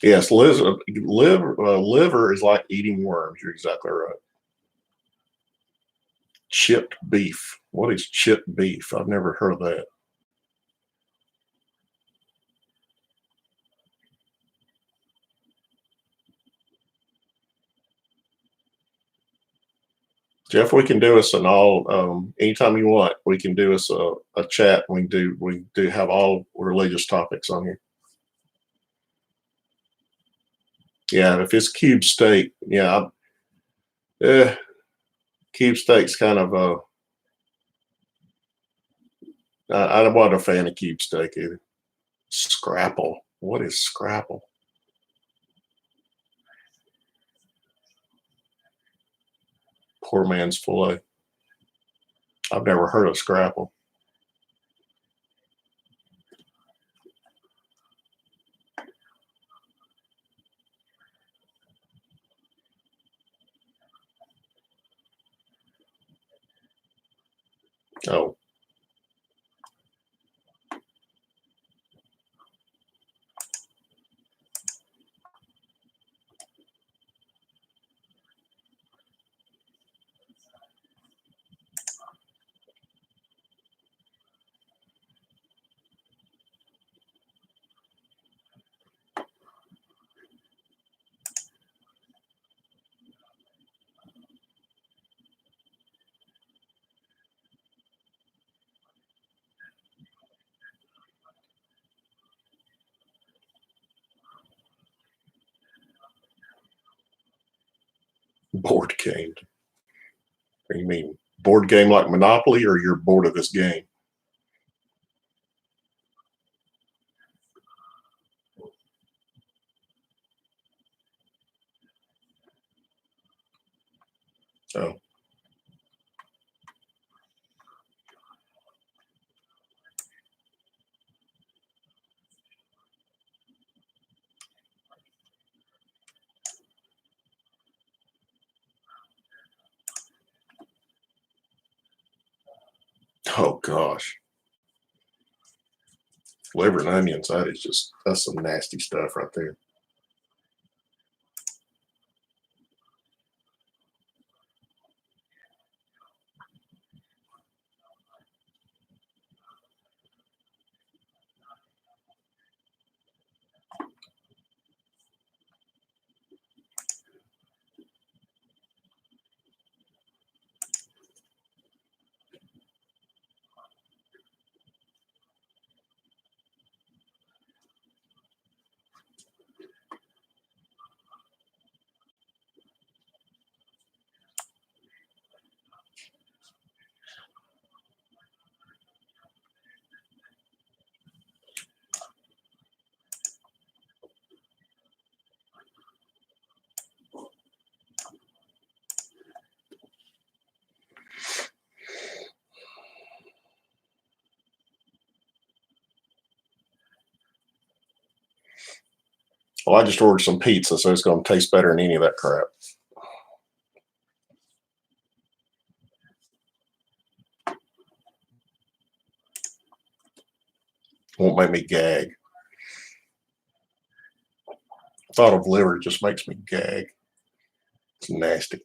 Yes, liver is like eating worms. You're exactly right. Chipped beef. What is chipped beef? I've never heard of that. Jeff, we can do us an all anytime you want. We can do us a chat. We do have all religious topics on here. Yeah, if it's cube steak, yeah, cube steak's kind of I wasn't a fan of cube steak either. Scrapple. What is scrapple? Poor man's fillet. I've never heard of scrapple. Oh, board game. You mean board game like Monopoly, or you're bored of this game? Oh, oh gosh. Liver and onions, that is just, that's some nasty stuff right there. Well, I just ordered some pizza, so it's going to taste better than any of that crap. Won't make me gag. Thought of liver just makes me gag. It's nasty.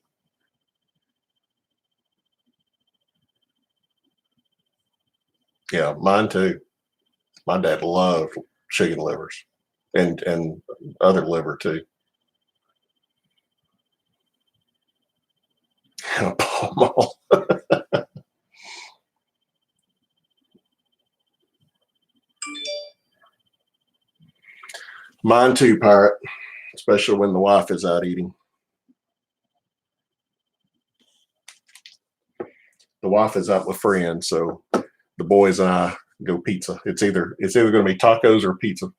Yeah, mine too. My dad loved chicken livers and other liver too. Mine too, pirate. Especially when the wife is out eating. The wife is out with friends, so the boys and I go pizza. It's either going to be tacos or pizza,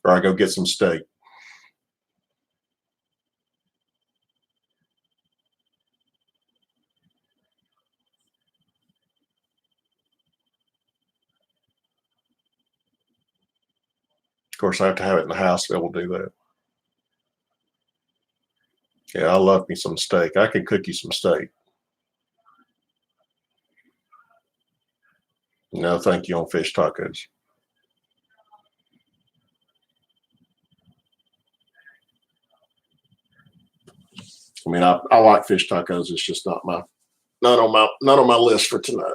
or I go get some steak. Of course, I have to have it in the house to be able to do that. Yeah, I love me some steak. I can cook you some steak. No, thank you on fish tacos. I mean, I like fish tacos. It's just not on my list for tonight.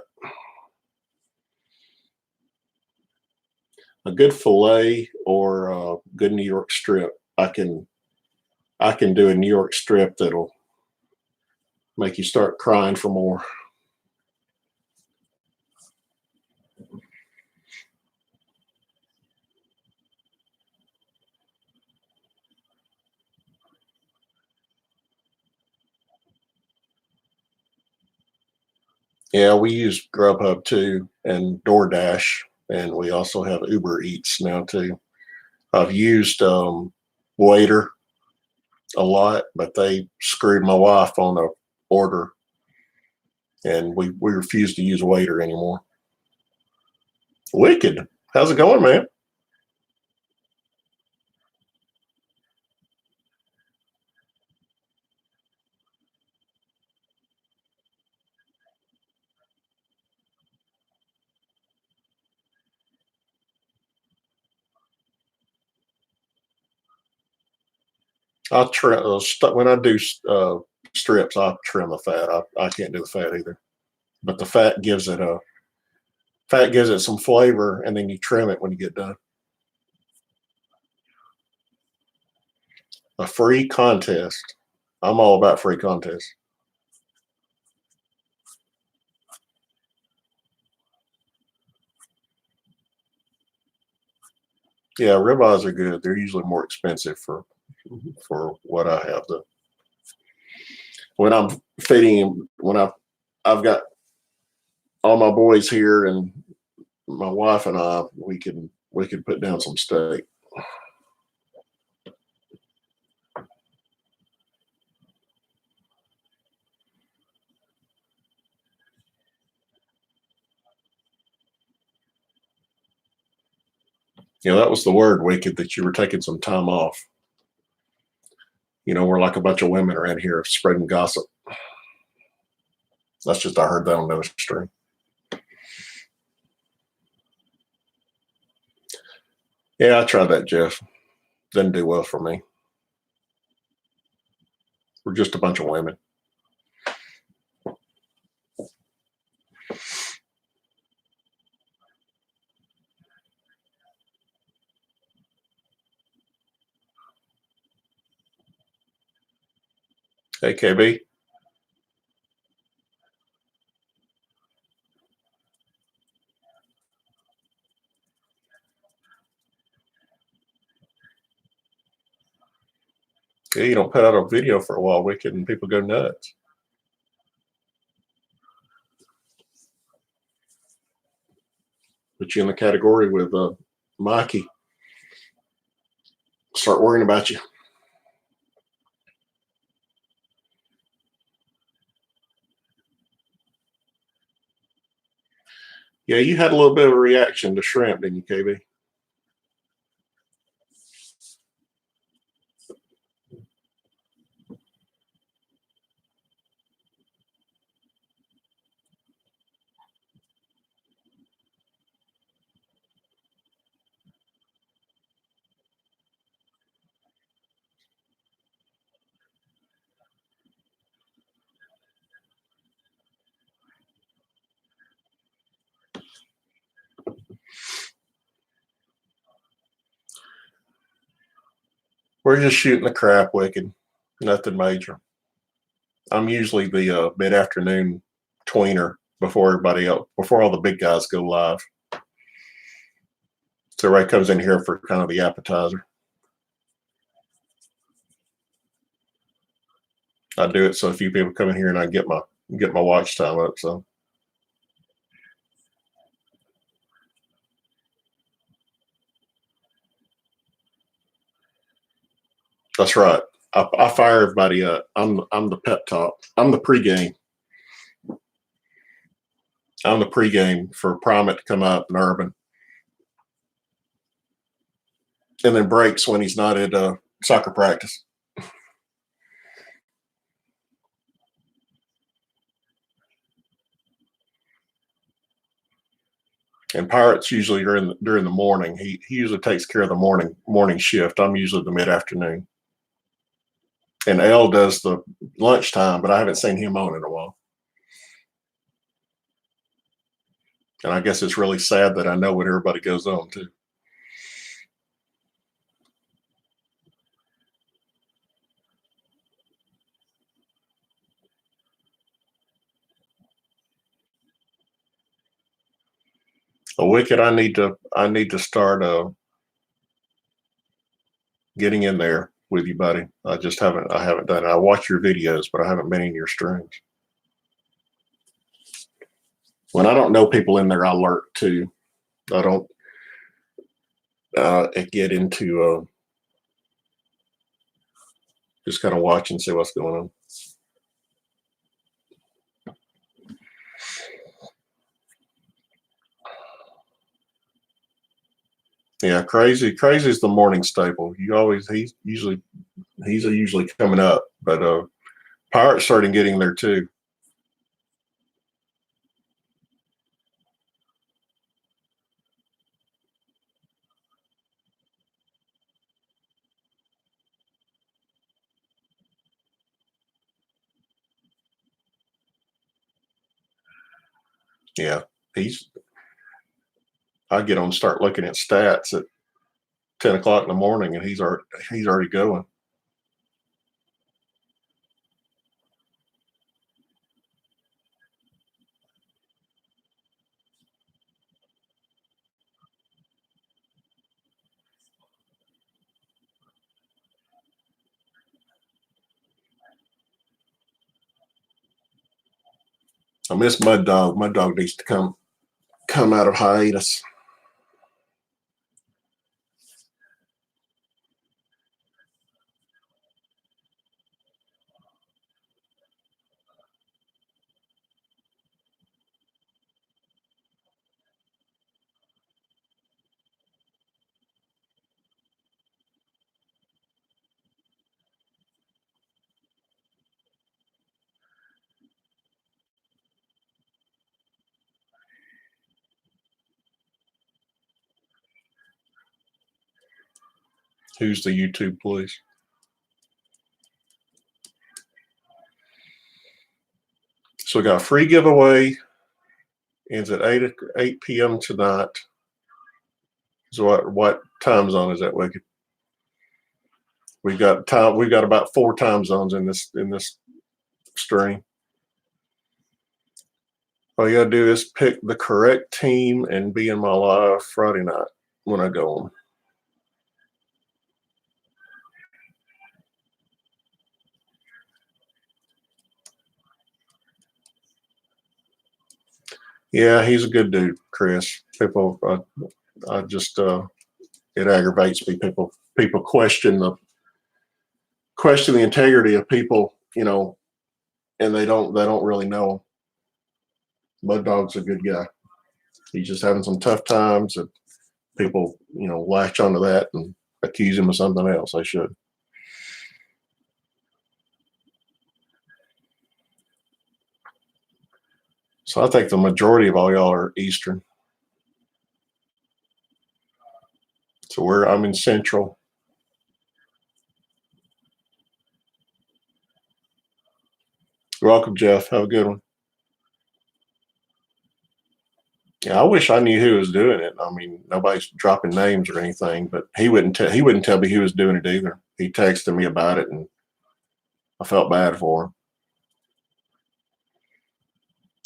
A good fillet or a good New York strip. I can do a New York strip that'll make you start crying for more. Yeah, we use Grubhub too and DoorDash, and we also have Uber Eats now too. I've used Waiter a lot, but they screwed my wife on a order, and we refuse to use Waiter anymore. Wicked. How's it going, man? I trim when I do strips. I trim the fat. I can't do the fat either, but the fat gives it some flavor, and then you trim it when you get done. A free contest. I'm all about free contests. Yeah, ribeyes are good. They're usually more expensive for what I have. To when I'm feeding when I've got all my boys here and my wife and I, we can put down some steak. You know, that was the word, Wicked, that you were taking some time off. You know, we're like a bunch of women around here spreading gossip. That's just, I heard that on the stream. Yeah, I tried that, Jeff. Didn't do well for me. We're just a bunch of women. Hey, KB. Yeah, you don't put out a video for a while, Wicked, and people go nuts. Put you in the category with Mikey. Start worrying about you. Yeah, you had a little bit of a reaction to shrimp, didn't you, KB? We're just shooting the crap, Wicked. Nothing major. I'm usually the mid-afternoon tweener before everybody else, before all the big guys go live. So everybody comes in here for kind of the appetizer. I do it so a few people come in here and I get my watch time up. So that's right. I fire everybody up. I'm the pep talk. I'm the pregame. I'm the pregame for Primate to come up and Urban, and then breaks when he's not at soccer practice. And Pirates usually are during the morning. He usually takes care of the morning shift. I'm usually the mid afternoon. And L does the lunchtime, but I haven't seen him on in a while. And I guess it's really sad that I know what everybody goes on to. A Wicked, I need to start getting in there with you, buddy. I haven't done it. I watch your videos, but I haven't been in your streams. When I don't know people in there, I lurk too. I don't get into just kind of watch and see what's going on. Yeah, crazy is the morning staple. He's usually coming up, but Pirates starting getting there too. Yeah, he's. I get on start looking at stats at 10 o'clock in the morning, and he's already going. I miss Mud Dog. Mud Dog needs to come out of hiatus. Who's the YouTube, please? So we got a free giveaway. Ends at 8 p.m. tonight. So what time zone is that, Wicked? We've got about 4 time zones in this stream. All you gotta do is pick the correct team and be in my live Friday night when I go on. Yeah, he's a good dude, Chris. People, I just it aggravates me. People question the integrity of people, and they don't really know him. Mud Dog's a good guy. He's just having some tough times, and people, latch onto that and accuse him of something else. They should. So I think the majority of all y'all are Eastern. So I'm in Central. You're welcome, Jeff. Have a good one. Yeah, I wish I knew who was doing it. I mean, nobody's dropping names or anything, but he wouldn't tell me who was doing it either. He texted me about it, and I felt bad for him.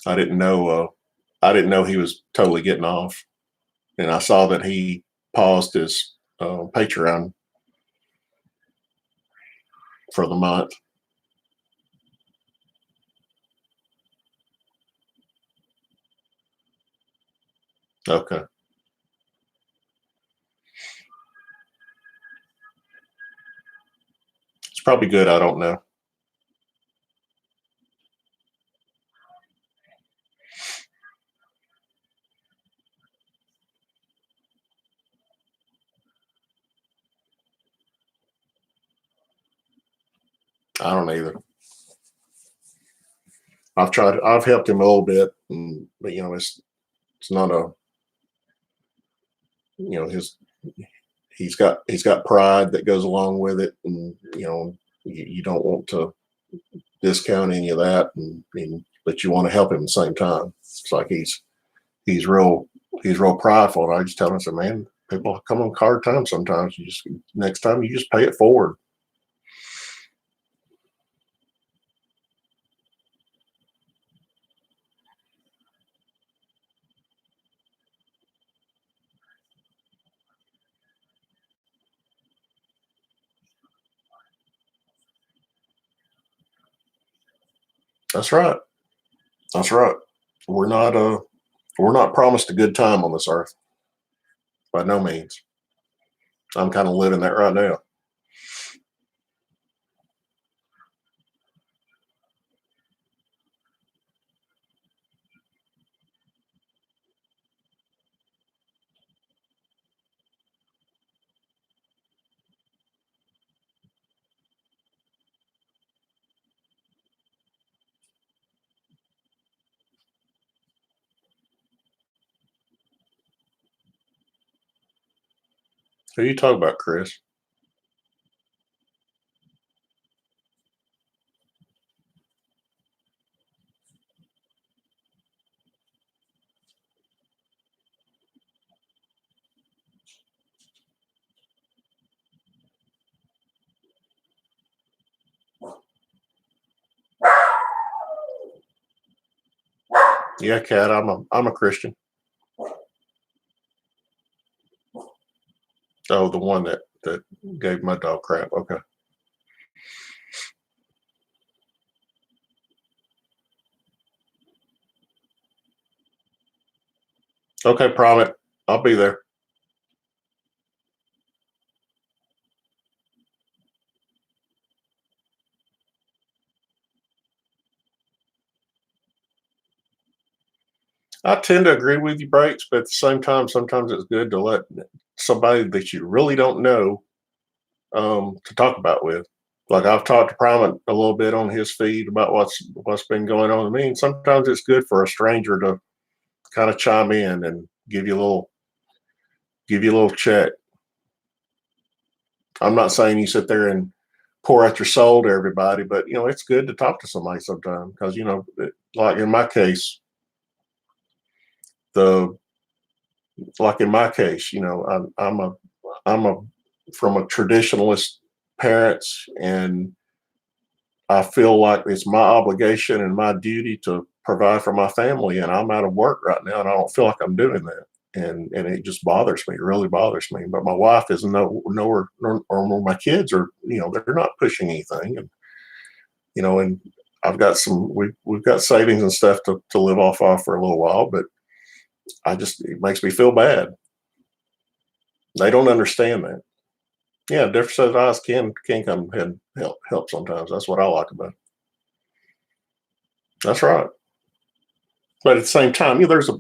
I didn't know. I didn't know he was totally getting off, and I saw that he paused his Patreon for the month. Okay. It's probably good. I don't know. I don't either. I've helped him a little bit, but it's not a, his, he's got pride that goes along with it, and you don't want to discount any of that, but you want to help him at the same time. It's like he's real prideful, and I just tell him, I said, man, people come on hard times sometimes. Next time you just pay it forward. That's right. That's right. We're not promised a good time on this earth, by no means. I'm kind of living that right now. Who you talking about, Chris? Yeah, Cat. I'm a Christian. Oh, the one that gave my dog crap. Okay. Okay, Promet. I'll be there. I tend to agree with you, Breaks, but at the same time, sometimes it's good to let somebody that you really don't know to talk about with. Like I've talked to Promet a little bit on his feed about what's been going on with me, and sometimes it's good for a stranger to kind of chime in and give you a little check. I'm not saying you sit there and pour out your soul to everybody, but it's good to talk to somebody sometimes because like in my case, the like in my case, I'm a from a traditionalist parents, and I feel like it's my obligation and my duty to provide for my family, and I'm out of work right now, and I don't feel like I'm doing that. And it just bothers me. It really bothers me. But my wife is nowhere, or my kids are, they're not pushing anything, and I've got we've got savings and stuff to live off of for a little while, but it makes me feel bad. They don't understand that. Yeah, different set of eyes can come and help sometimes. That's what I like about it. That's right. But at the same time, there's a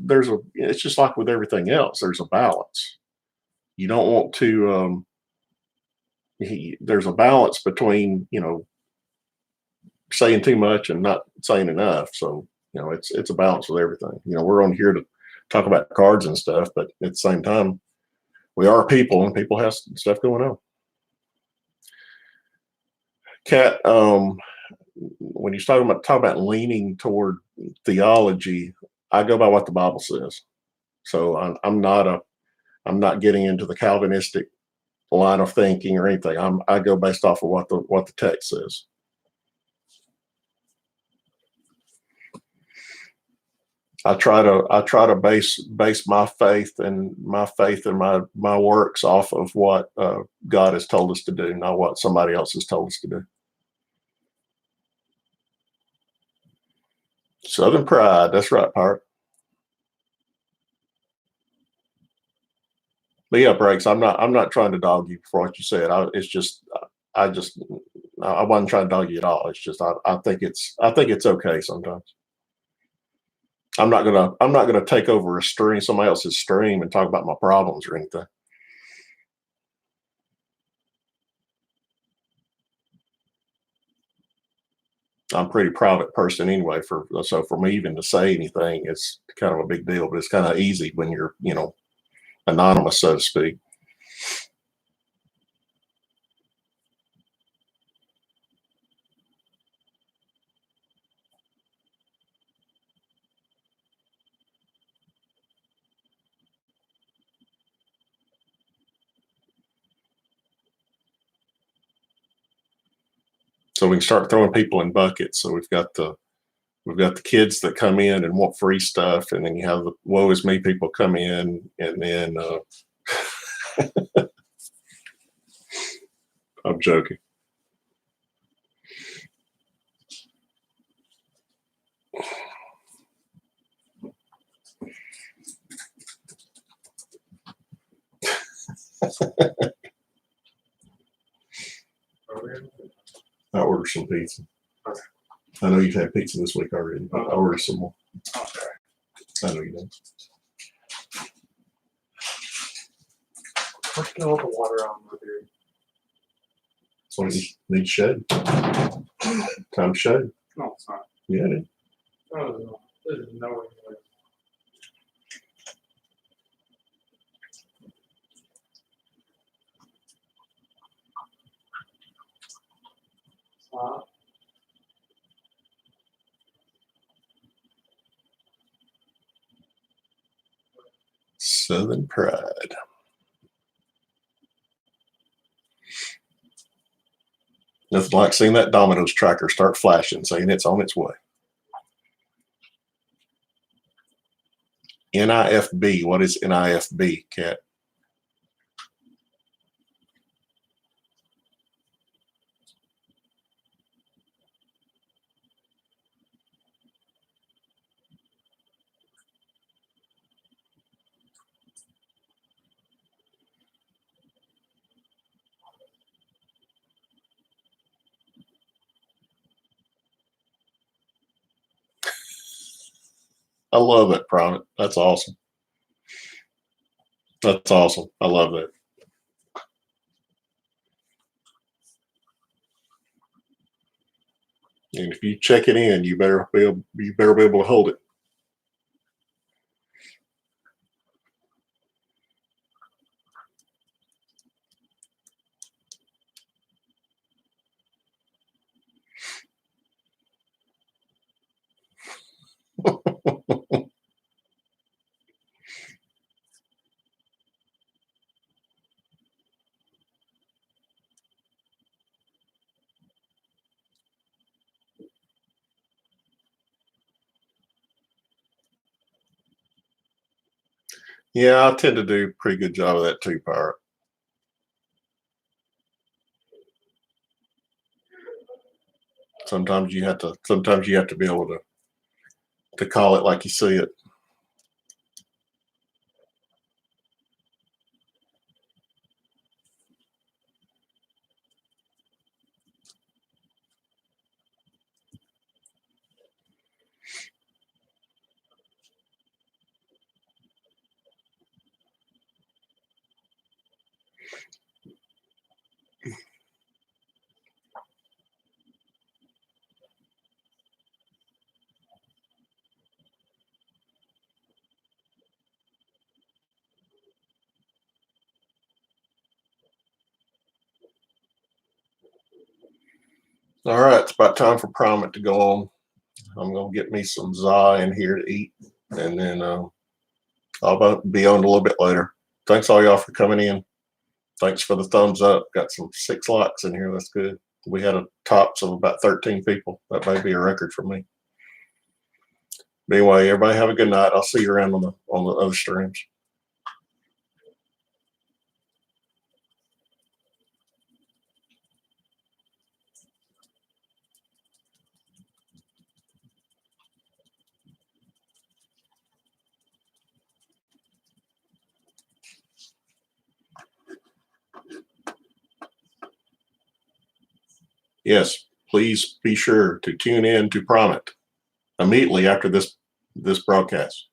it's just like with everything else. There's a balance. You don't want to. There's a balance between saying too much and not saying enough. So it's a balance with everything. We're on here to talk about cards and stuff, but at the same time, we are people, and people have stuff going on. Kat, when you talk about leaning toward theology, I go by what the Bible says. So I'm not getting into the Calvinistic line of thinking or anything. I go based off of what the text says. I try to base my faith and my works off of what God has told us to do, not what somebody else has told us to do. Southern pride, that's right, Pirate. But yeah, Breaks. I'm not trying to dog you for what you said. I wasn't trying to dog you at all. It's just I think it's okay sometimes. I'm not gonna take over somebody else's stream and talk about my problems or anything. I'm a pretty private person anyway. For me even to say anything, it's kind of a big deal. But it's kind of easy when you're anonymous, so to speak. So we can start throwing people in buckets. So we've got the kids that come in and want free stuff, and then you have the woe is me people come in, and then I'm joking. I ordered some pizza. I know you've had pizza this week already, but I ordered some more. I know you did. Let's get all the water on my beard. So you need shade. Time to shade. No, it's not. Yeah, it is. Oh, no. There's no way. Southern pride. Nothing like seeing that Domino's tracker start flashing, saying it's on its way. NIFB. What is NIFB, Kat? I love it, Private. That's awesome. That's awesome. I love that. And if you check it in, you better be able to hold it. Yeah, I tend to do a pretty good job of that too, Pirate. Sometimes you have to be able to call it like you see it. All right, it's about time for Promet to go on. I'm gonna get me some za in here to eat, and then I'll be on a little bit later. Thanks all y'all for coming in. Thanks for the thumbs up. Got some 6 likes in here. That's good. We had a tops of about 13 people. That may be a record for me. But anyway, everybody have a good night. I'll see you around on the other streams. Yes, please be sure to tune in to Promet immediately after this broadcast.